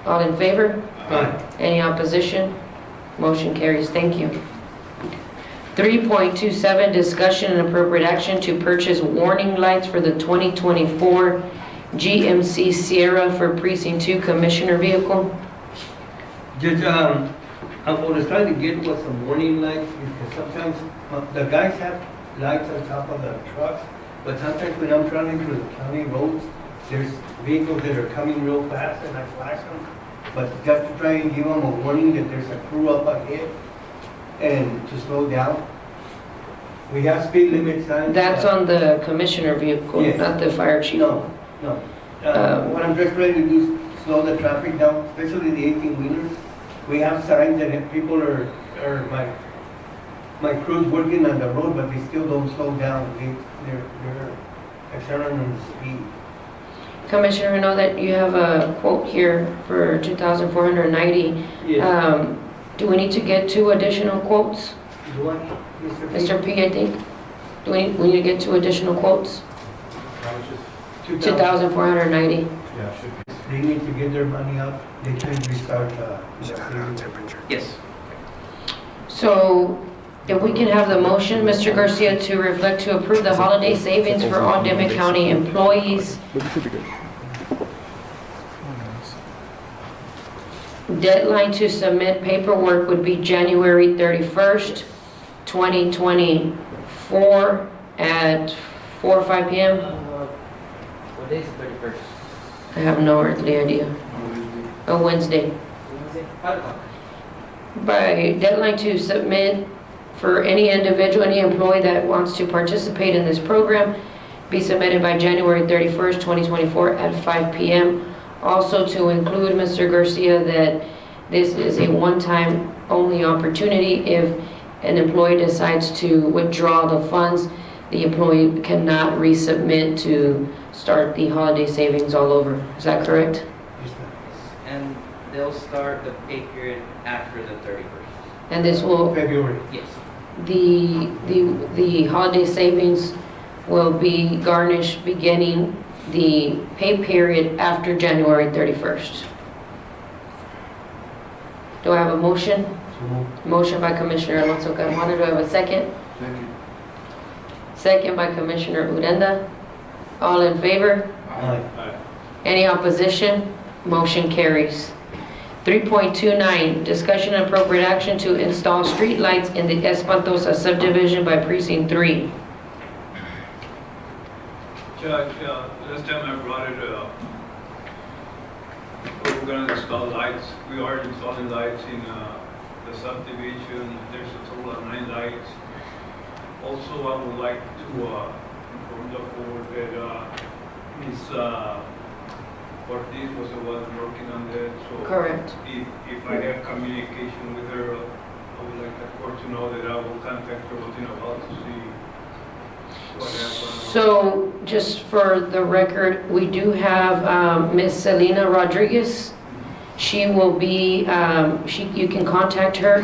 All in favor? Aye. Any opposition? Motion carries. Thank you. 3.27, discussion and appropriate action to purchase warning lights for the 2024 GMC Sierra for Precinct 2 Commissioner Vehicle. Judge, I was trying to get with some warning lights because sometimes the guys have lights on top of the trucks, but sometimes when I'm traveling through the county roads, there's vehicles that are coming real fast and I flash them. But just to try and give them a warning that there's a crew up ahead and to slow down. We have speed limit signs. That's on the Commissioner Vehicle, Yes. not the Fire Chief. No. What I'm just trying to do is slow the traffic down, especially the 18-wheelers. We have signs that if people are my crew's working on the road, but they still don't slow down. They're accelerating the speed. Commissioner, I know that you have a quote here for 2,490. Yes. Do we need to get 2 additional quotes? Do I, Mr. P? Mr. P, I think. Do we need to get 2 additional quotes? How much is? 2,490. Yeah, should be. They need to get their money up. They can restart the Yes. So if we can have the motion, Mr. Garcia, to reflect to approve the holiday savings for all Dimmit County employees. Deadline to submit paperwork would be January 31st, 2024 at 4 or 5 p.m. What day is the 31st? I have no earthly idea. A Wednesday. Wednesday? 5 o'clock. By deadline to submit for any individual, any employee that wants to participate in this program, be submitted by January 31st, 2024 at 5 p.m. Also to include, Mr. Garcia, that this is a one-time only opportunity. If an employee decides to withdraw the funds, the employee cannot resubmit to start the holiday savings all over. Is that correct? And they'll start the pay period after the 31st. And this will, February. Yes. the holiday savings will be garnished beginning the pay period after January 31st. Do I have a motion? Motion by Commissioner Alonso Carmona. Do I have a second? Second. Second by Commissioner Urenda. All in favor? Aye. Any opposition? Motion carries. 3.29, discussion and appropriate action to install street lights in the Espantosa subdivision by precinct 3. Judge, last time I brought it, we're gonna install lights. We are installing lights in the subdivision. There's a total of 9 lights. Also, I would like to inform the board that Ms. Ortiz was the one working on that. So Correct. if I have communication with her, I would like the court to know that I will contact her within a while to see what happened. So, just for the record, we do have Ms. Selena Rodriguez. She will be, you can contact her.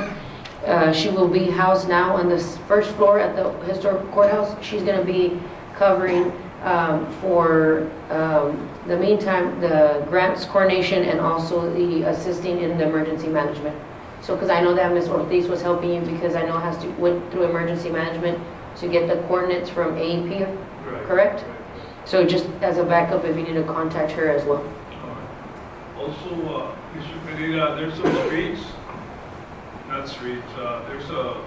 She will be housed now on the first floor at the historic courthouse. She's going to be covering for the meantime, the grants coordination and also the assisting in the emergency management. So, because I know that Ms. Ortiz was helping you because I know it has to went through emergency management to get the coordinates from AEP, Right. correct? So just as a backup, if you need to contact her as well. Also, Mr. Pereira, there's some streets, not streets, there's a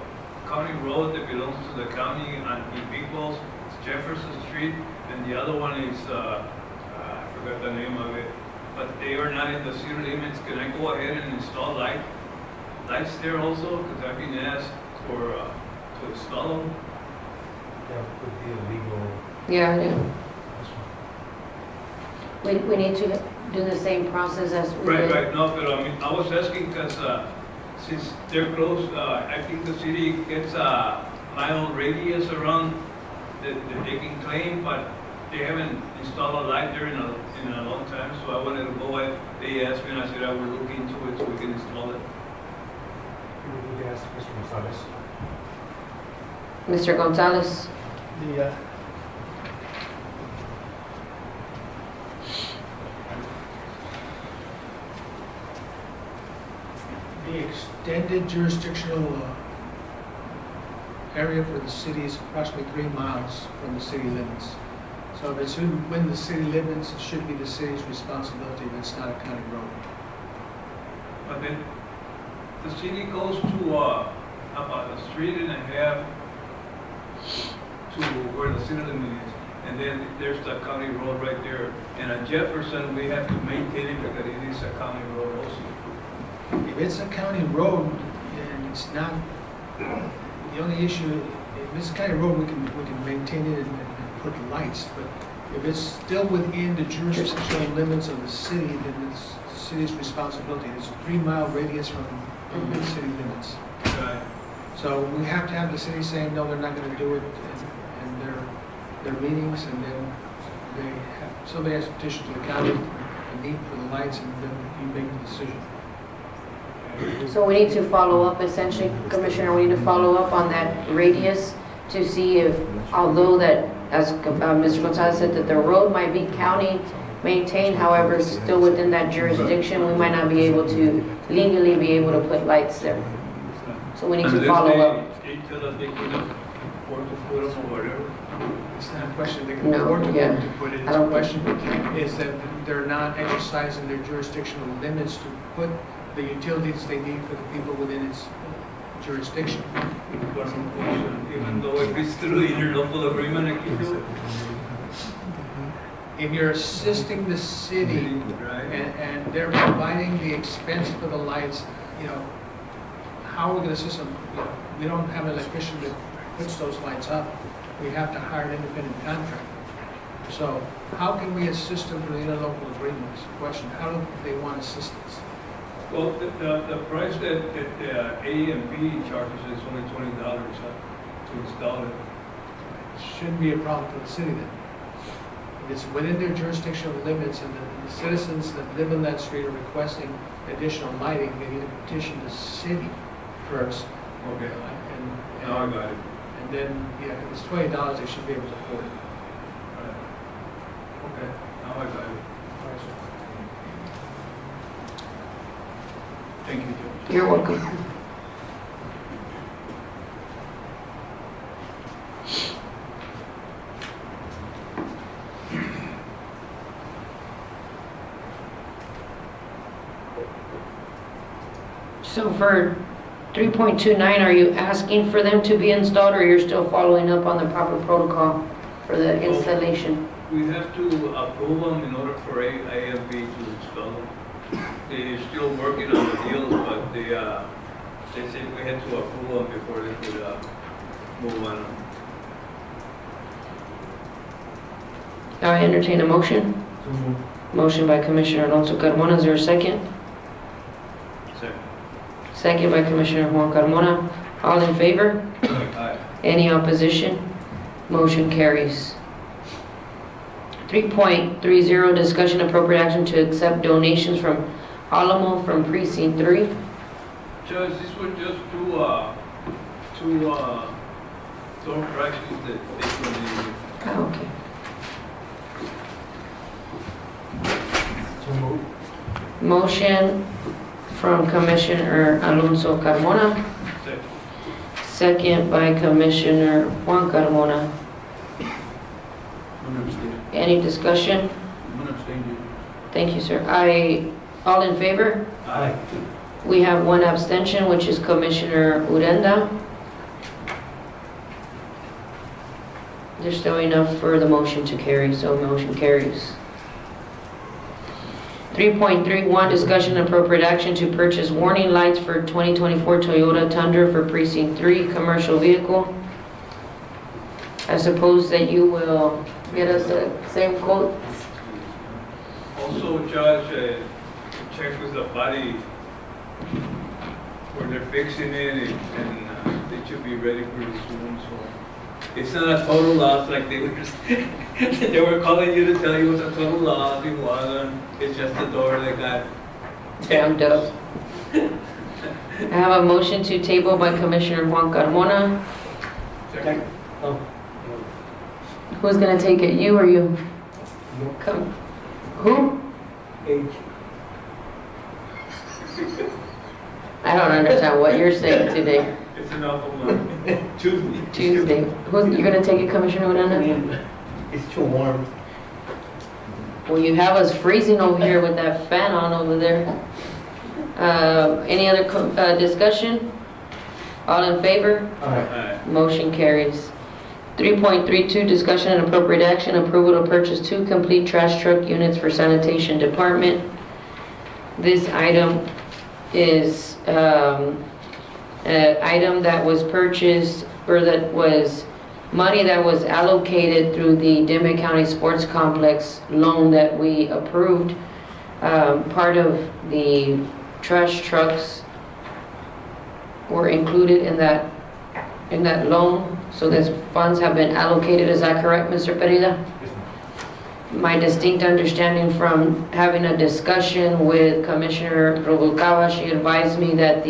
county road that belongs to the county in Big Falls. It's Jefferson Street, and the other one is, I forgot the name of it, but they are not in the city limits. Can I go ahead and install lights there also? Because I've been asked to install them. That could be a legal. Yeah. We need to do the same process as we did. Right, no, but I mean, I was asking because since they're close, I think the city gets a mile radius around that they can claim, but they haven't installed a light there in a long time, so I wanted to go ahead. They asked me, and I said I will look into it so we can install it. You need to ask Mr. Gonzalez. Mr. Gonzalez? The extended jurisdictional area for the city is approximately 3 miles from the city limits. So if it's within the city limits, it should be the city's responsibility if it's not a county road. But then the city goes to about a street and a half to where the city limit is. And then there's the county road right there. And at Jefferson, we have to maintain it because it is a county road also. If it's a county road and it's not, the only issue, if it's a county road, we can maintain it and put lights. But if it's still within the jurisdictional limits of the city, then it's the city's responsibility. It's a 3-mile radius from the city limits. Right. So we have to have the city saying, no, they're not going to do it, and their meetings, and then somebody has to petition to the county, the need for the lights, and then you make the decision. So we need to follow up, essentially, Commissioner, we need to follow up on that radius to see if, although that, as Mr. Gonzalez said, that the road might be county maintained, however, still within that jurisdiction, we might not be able to legally be able to put lights there. So we need to follow up. They tell us they can afford to put them or whatever. It's not a question they can No, afford to yeah. put it. I It's a don't question is that they're not exercising their jurisdictional limits to put the utilities they need for the people within its jurisdiction. Even though if it's through the interlocal agreement, I can do it. If you're assisting the city Right. and they're providing the expense for the lights, how are we going to assist them? We don't have an electrician that puts those lights up. We have to hire an independent contractor. So how can we assist them through the interlocal agreement is the question. How do they want assistance? Well, the price that A and B charges is only $20 to install it. Shouldn't be a problem for the city then. If it's within their jurisdictional limits and the citizens that live in that street are requesting additional lighting, they need to petition the city first. Okay. And Now I got it. And then, if it's $20, they should be able to afford it. Right. Okay, now I got it. All right, sir. Thank you, Judge. You're welcome. So for 3.29, are you asking for them to be installed, or you're still following up on the proper protocol for the installation? We have to approve them in order for AFB to install them. They're still working on the deal, but they said we had to approve them before they could move on them. Now I entertain a motion. Motion by Commissioner Alonso Carmona, is there a second? Second. Second by Commissioner Juan Carmona. All in favor? Aye. Any opposition? Motion carries. 3.30, discussion appropriate action to accept donations from Alamo from Precinct 3. Judge, this was just two door fractions that they donated. Okay. So moved. Motion from Commissioner Alonso Carmona, Second. second by Commissioner Juan Carmona. I'm gonna abstain. Any discussion? I'm gonna abstain. Thank you, sir. All in favor? Aye. We have one abstention, which is Commissioner Urenda. There's still enough for the motion to carry, so motion carries. 3.31, discussion and appropriate action to purchase warning lights for 2024 Toyota Tundra for Precinct 3 commercial vehicle. I suppose that you will get us the same quote. Also, Judge, check with the body where they're fixing it, and they should be ready pretty soon, so. It's not a total loss like they were calling you to tell you it was a total loss. It wasn't. It's just the door that got Jammed up. I have a motion to table by Commissioner Juan Carmona. Second. Oh. Who's gonna take it, you or you? Come. Who? H. I don't understand what you're saying today. It's an awful month. Tuesday. You're gonna take it, Commissioner Uranda? It's too warm. Well, you have us freezing over here with that fan on over there. Any other discussion? All in favor? Aye. Motion carries. 3.32, discussion and appropriate action, approval to purchase 2 complete trash truck units for sanitation department. This item is an item that was purchased, or that was money that was allocated through the Dimmit County Sports Complex loan that we approved. Part of the trash trucks were included in that loan, so those funds have been allocated. Is that correct, Mr. Pereira? My distinct understanding from having a discussion with Commissioner Rubalcaba, she advised me that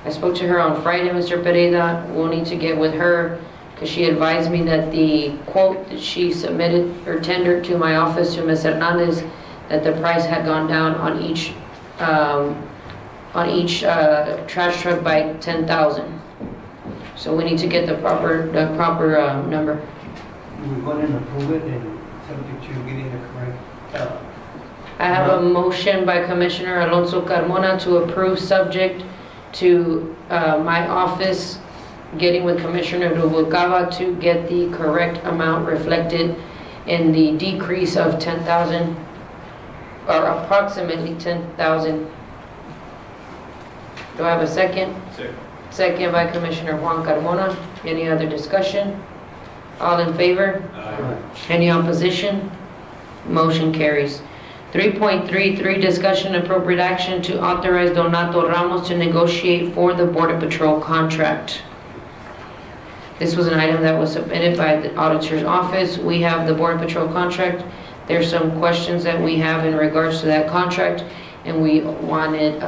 I spoke to her on Friday, Mr. Pereira. We'll need to get with her, because she advised me that the quote that she submitted or tendered to my office, to Ms. Hernandez, that the price had gone down on each trash truck by 10,000. So we need to get the proper number. We go ahead and approve it and subject to getting the correct. I have a motion by Commissioner Alonso Carmona to approve, subject to my office getting with Commissioner Rubalcaba to get the correct amount reflected in the decrease of 10,000, or approximately 10,000. Do I have a second? Second. Second by Commissioner Juan Carmona. Any other discussion? All in favor? Aye. Any opposition? Motion carries. 3.33, discussion and appropriate action to authorize Donato Ramos to negotiate for the Border Patrol contract. This was an item that was submitted by the auditor's office. We have the Border Patrol contract. There's some questions that we have in regards to that contract, and we wanted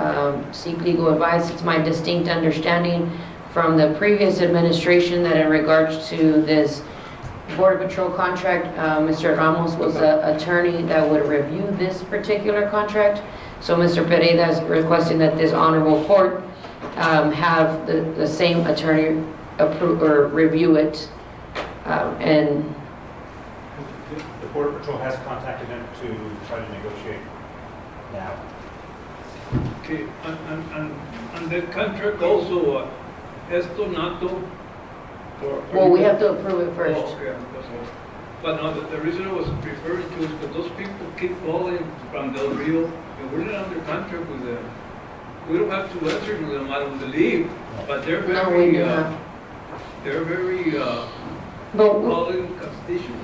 seek legal advice. It's my distinct understanding from the previous administration that in regards to this Border Patrol contract, Mr. Ramos was the attorney that would review this particular contract. So Mr. Pereira is requesting that this honorable court have the same attorney approve or review it. And The Border Patrol has contacted him to try to negotiate now. Okay, and that contract also, esto nato? Well, we have to approve it Oh, first. okay, but no, the reason I was referring to is that those people keep calling from Del Rio, and we're not under contract with them. We don't have to answer to them, I don't believe, but they're No, we very, do not. they're very, But calling constitutional.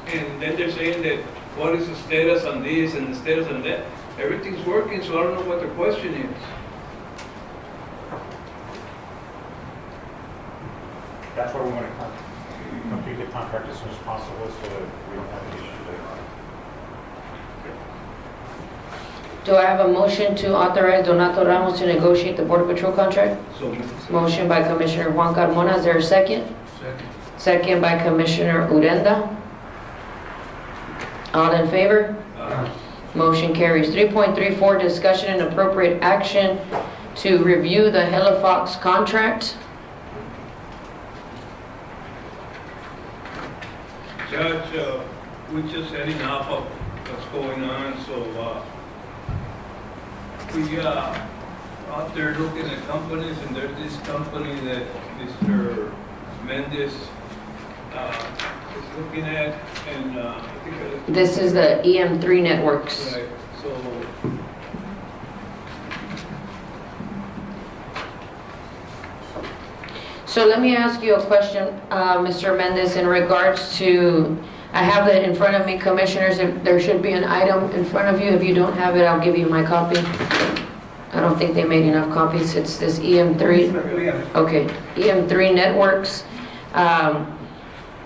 And then they're saying that, what is the status on this and the status on that? Everything's working, so I don't know what the question is. That's why we want to complete the contract as soon as possible so that we don't have any issues later on. do I have a motion to authorize Donato Ramos to negotiate the Border Patrol contract? So, Motion by Commissioner Juan Carmona, is there a second? Second. Second by Commissioner Urenda. All in favor? Motion carries. 3.34, discussion and appropriate action to review the Helifox contract. Judge, we just had enough of what's going on, so, we, out there looking at companies, and there's this company that Mr. Mendez, is looking at, and, I think, This is the EM3 networks. right, so, So let me ask you a question, Mr. Mendez, in regards to, I have that in front of me, Commissioners, if there should be an item in front of you. If you don't have it, I'll give you my copy. I don't think they made enough copies. It's this EM3. Okay, EM3 networks.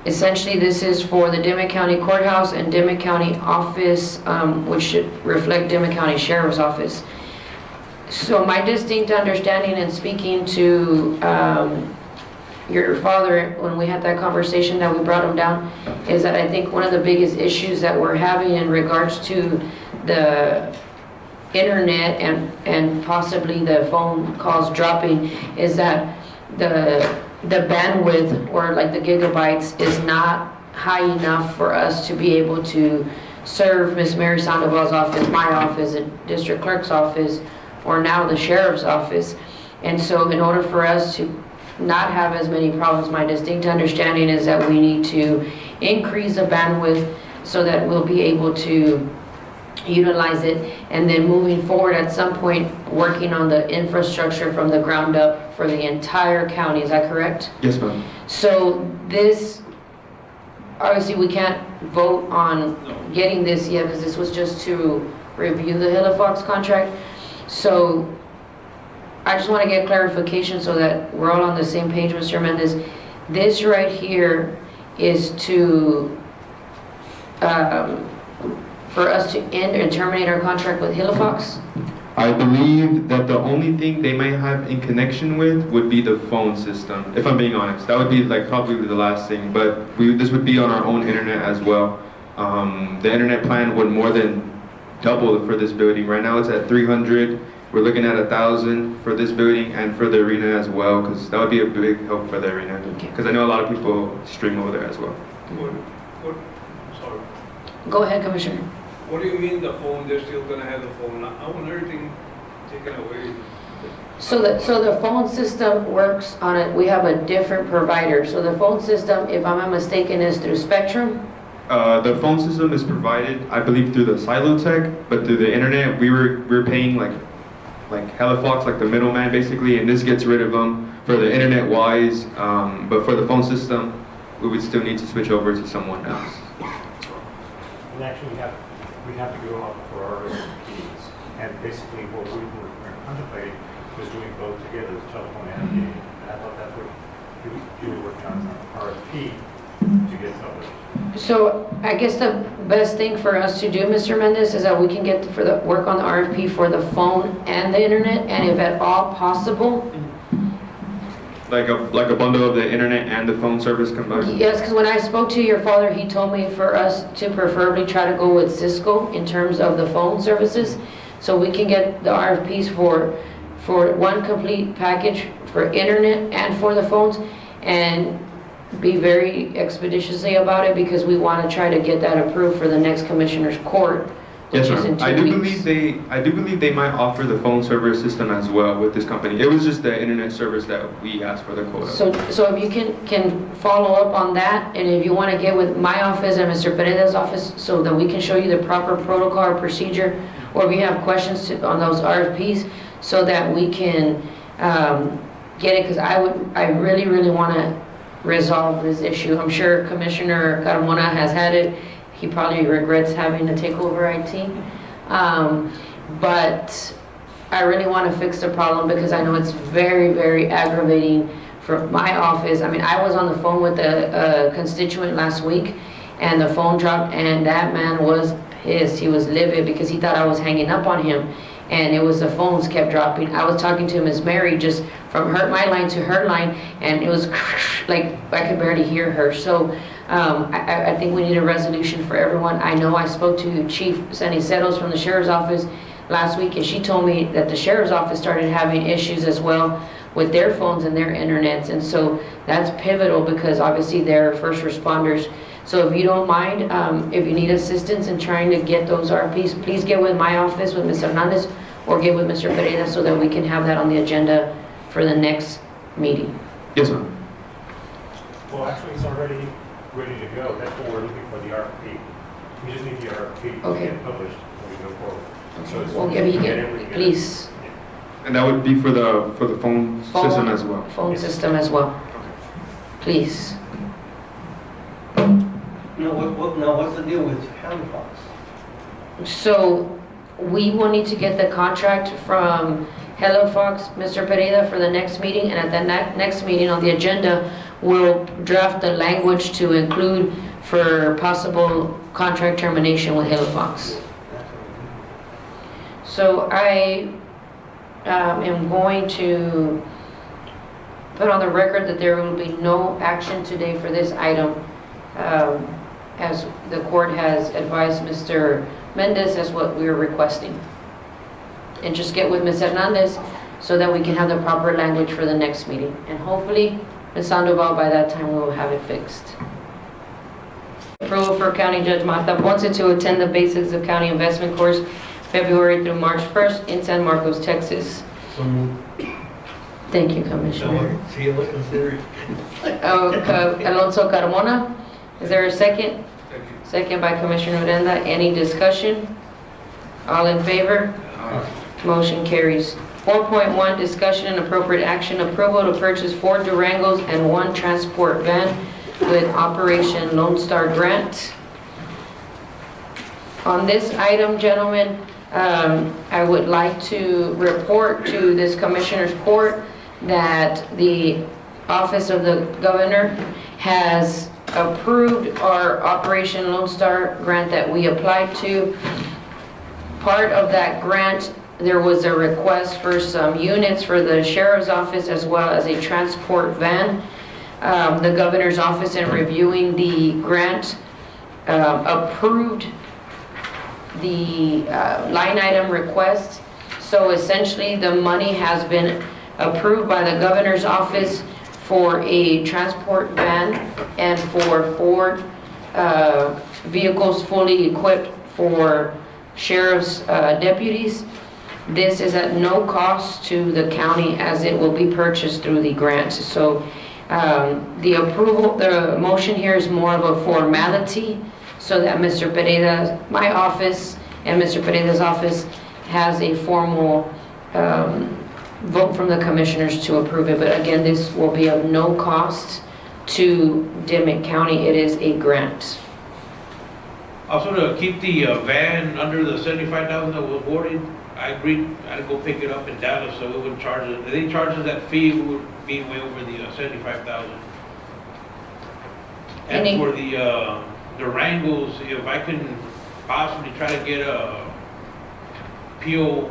Essentially, this is for the Dimmit County Courthouse and Dimmit County Office, which should reflect Dimmit County Sheriff's Office. So my distinct understanding in speaking to your father, when we had that conversation that we brought him down, is that I think one of the biggest issues that we're having in regards to the internet and possibly the phone calls dropping is that the bandwidth, or like the gigabytes, is not high enough for us to be able to serve Miss Mary Sandoval's office, my office, the district clerk's office, or now the sheriff's office. And so in order for us to not have as many problems, my distinct understanding is that we need to increase the bandwidth so that we'll be able to utilize it, and then moving forward at some point working on the infrastructure from the ground up for the entire county. Is that correct? Yes, ma'am. So this, obviously we can't vote on getting this yet because this was just to review the Helifox contract. So I just want to get clarification so that we're all on the same page, Mr. Mendez. This right here is to for us to end or terminate our contract with Helifox? I believe that the only thing they might have in connection with would be the phone system, if I'm being honest. That would be like probably the last thing, but this would be on our own internet as well. The internet plan would more than double for this building. Right now it's at 300. We're looking at 1,000 for this building and for the arena as well, because that would be a big help for the arena. Because I know a lot of people stream over there as well. Sorry. Go ahead, Commissioner. What do you mean the phone, they're still gonna have the phone? I want everything taken away. So the phone system works on it. We have a different provider. So the phone system, if I'm not mistaken, is through Spectrum? The phone system is provided, I believe, through the Silo Tech, but through the internet, we're paying like Helifox, like the middleman basically, and this gets rid of them for the internet wise. But for the phone system, we would still need to switch over to someone else. And actually, we have to go out for our RFPs, and basically what we were contemplating was doing both together, the telephone and the, and I thought that's what you were working on, RFP to get published. So I guess the best thing for us to do, Mr. Mendez, is that we can get for the work on the RFP for the phone and the internet, and if at all possible. Like a bundle of the internet and the phone service combined? Yes, because when I spoke to your father, he told me for us to preferably try to go with Cisco in terms of the phone services. So we can get the RFPs for one complete package for internet and for the phones, and be very expeditiously about it, because we want to try to get that approved for the next commissioner's court Yes, which is in ma'am. 2 weeks. I do believe they might offer the phone server system as well with this company. It was just the internet service that we asked for the quote of. So if you can follow up on that, and if you want to get with my office and Mr. Pereira's office so that we can show you the proper protocol or procedure, or if you have questions on those RFPs, so that we can get it, because I really, really want to resolve this issue. I'm sure Commissioner Carmona has had it. He probably regrets having to take over IT. But I really want to fix the problem because I know it's very, very aggravating for my office. I mean, I was on the phone with a constituent last week and the phone dropped and that man was pissed. He was livid because he thought I was hanging up on him. And it was the phones kept dropping. I was talking to Miss Mary just from my line to her line, and it was like I could barely hear her. So I think we need a resolution for everyone. I know I spoke to Chief Saniceros from the Sheriff's Office last week, and she told me that the Sheriff's Office started having issues as well with their phones and their internets, and so that's pivotal because obviously they're first responders. So if you don't mind, if you need assistance in trying to get those RPs, please get with my office, with Ms. Hernandez, or get with Mr. Pereira so that we can have that on the agenda for the next meeting. Yes, ma'am. Well, actually, it's already ready to go. That's what we're looking for, the RFP. We just need the RFP to Okay. get published when we go forward. So it's- Well, if you get it, we can, get it. please, And that would be for the phone system as well. phone system as well. Please. What's the deal with Halifax? So we will need to get the contract from Hello Fox, Mr. Pereira, for the next meeting, and at the next meeting on the agenda, we'll draft the language to include for possible contract termination with Hello Fox. So I am going to put on the record that there will be no action today for this item, as the court has advised Mr. Mendez. That's what we are requesting. And just get with Ms. Hernandez so that we can have the proper language for the next meeting. And hopefully, Ms. Sandoval, by that time, we will have it fixed. Approval for County Judge Martha Ponce to attend the Basics of County Investment course February through March 1st in San Marcos, Texas. So moved. Thank you, Commissioner. See you looking serious. Alonso Carmona, is there a second? Second by Commissioner Urenda. Any discussion? All in favor? Motion carries. 4.1, discussion and appropriate action, approval to purchase 4 Durangos and 1 transport van with Operation Lone Star Grant. On this item, gentlemen, I would like to report to this Commissioner's Court that the Office of the Governor has approved our Operation Lone Star grant that we applied to. Part of that grant, there was a request for some units for the Sheriff's Office as well as a transport van. The Governor's Office, in reviewing the grant, approved the line item request. So essentially, the money has been approved by the Governor's Office for a transport van and for 4 vehicles fully equipped for sheriff's deputies. This is at no cost to the county as it will be purchased through the grant. So the approval, the motion here is more of a formality so that Mr. Pereira, my office, and Mr. Pereira's office has a formal vote from the commissioners to approve it. But again, this will be of no cost to Dimmit County. It is a grant. Also, to keep the van under the 75,000 that was awarded, I agreed I'd go pick it up in Dallas, so we wouldn't charge it. If they charge us that fee, we would be way over the 75,000. And for the Durangos, if I can possibly try to get a PO,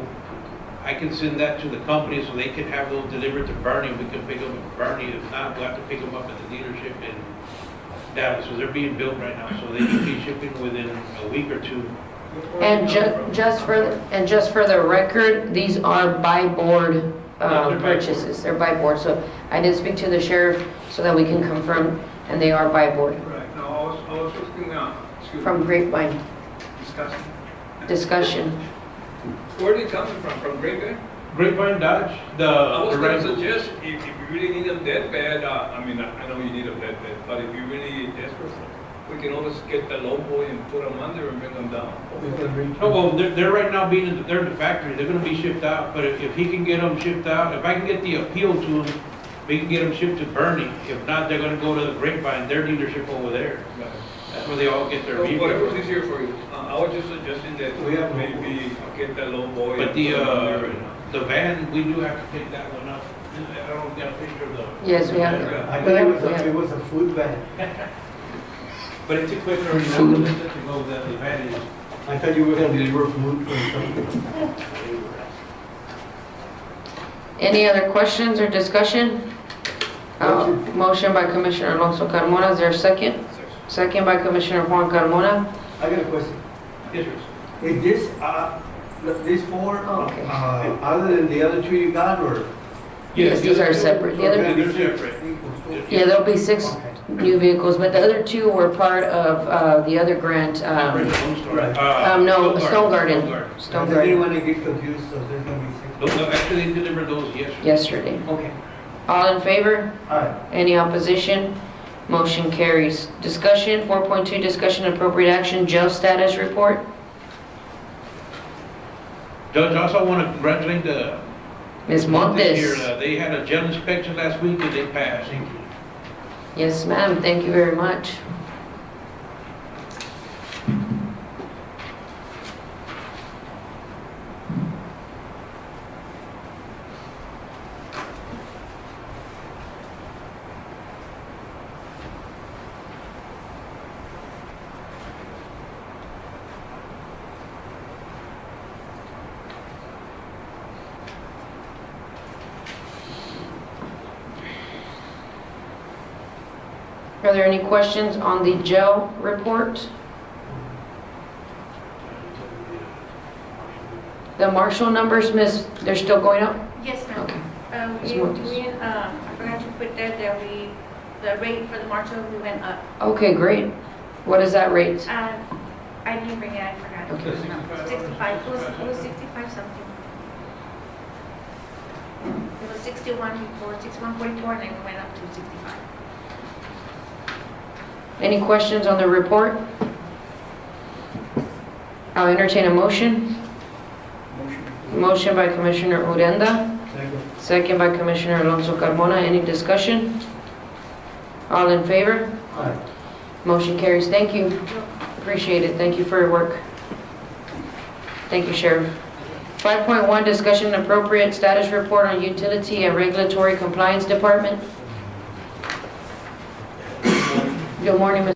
I can send that to the company so they can have those delivered to Bernie. We can pick them at Bernie. If not, we'll have to pick them up at the dealership in Dallas. So they're being built right now, so they can be shipping within a week or 2. And just for the record, these are by board purchases. They're by board. So I did speak to the sheriff so that we can confirm, and they are by board. Right, now, I was looking, From Grapevine. discussing, Discussion. Where are they coming from? From Grapevine? Grapevine Dodge, I the was gonna Wrangler. suggest, if you really need them that bad, I mean, I know you need them that bad, but if you really desperate, we can always get the logo and put them under and bring them down. Oh, well, they're right now they're in the factory, they're gonna be shipped out, but if he can get them shipped out, if I can get the appeal to him, we can get them shipped to Bernie. If not, they're gonna go to the Grapevine, their dealership over there. That's where they all get their vehicles. Whatever's easier for you. I was just suggesting that We have maybe get the logo. But and put them under and- the van, we do have to pick that one up. I don't get a picture of the. Yes, we have. I thought it was a food van. But it's equipped already now, Food. to go, the van is. I thought you were gonna deliver food or something. Any other questions or discussion? Motion by Commissioner Alonso Carmona, is there a second? Second by Commissioner Juan Carmona. I got a question. Yes, sir. Is this four, Okay. other than the other two you got, or? Yes, these are separate. The other, They're separate. yeah, there'll be 6 new vehicles, but the other 2 were part of the other grant. No, Stone Garden. Stone I didn't Garden, want to get confused, so there's gonna be 6. Those, actually, they delivered those yesterday. yesterday. Okay. All in favor? Aye. Any opposition? Motion carries. Discussion, 4.2, discussion appropriate action, jail status report. Judge, I also want to congratulate the. Ms. Montes. Here, they had a jail inspection last week and they passed. Yes, ma'am, thank you very much. Are there any questions on the jail report? The marshal numbers, Miss, they're still going up? Yes, ma'am. Okay. Ms. We're Montes. doing, I forgot to put that the rate for the marshal, we went up. Okay, great. What is that rate? I didn't bring it, I forgot. Okay. 65, it was 65 something. It was 61 before, 61.44, and then we went up to 65. Any questions on the report? I'll entertain a motion. Motion by Commissioner Urenda, second by Commissioner Alonso Carmona. Any discussion? All in favor? Aye. Motion carries. Thank you. Appreciate it. Thank you for your work. Thank you, Sheriff. 5.1, discussion and appropriate status report on Utility and Regulatory Compliance Department. Good morning, Ms.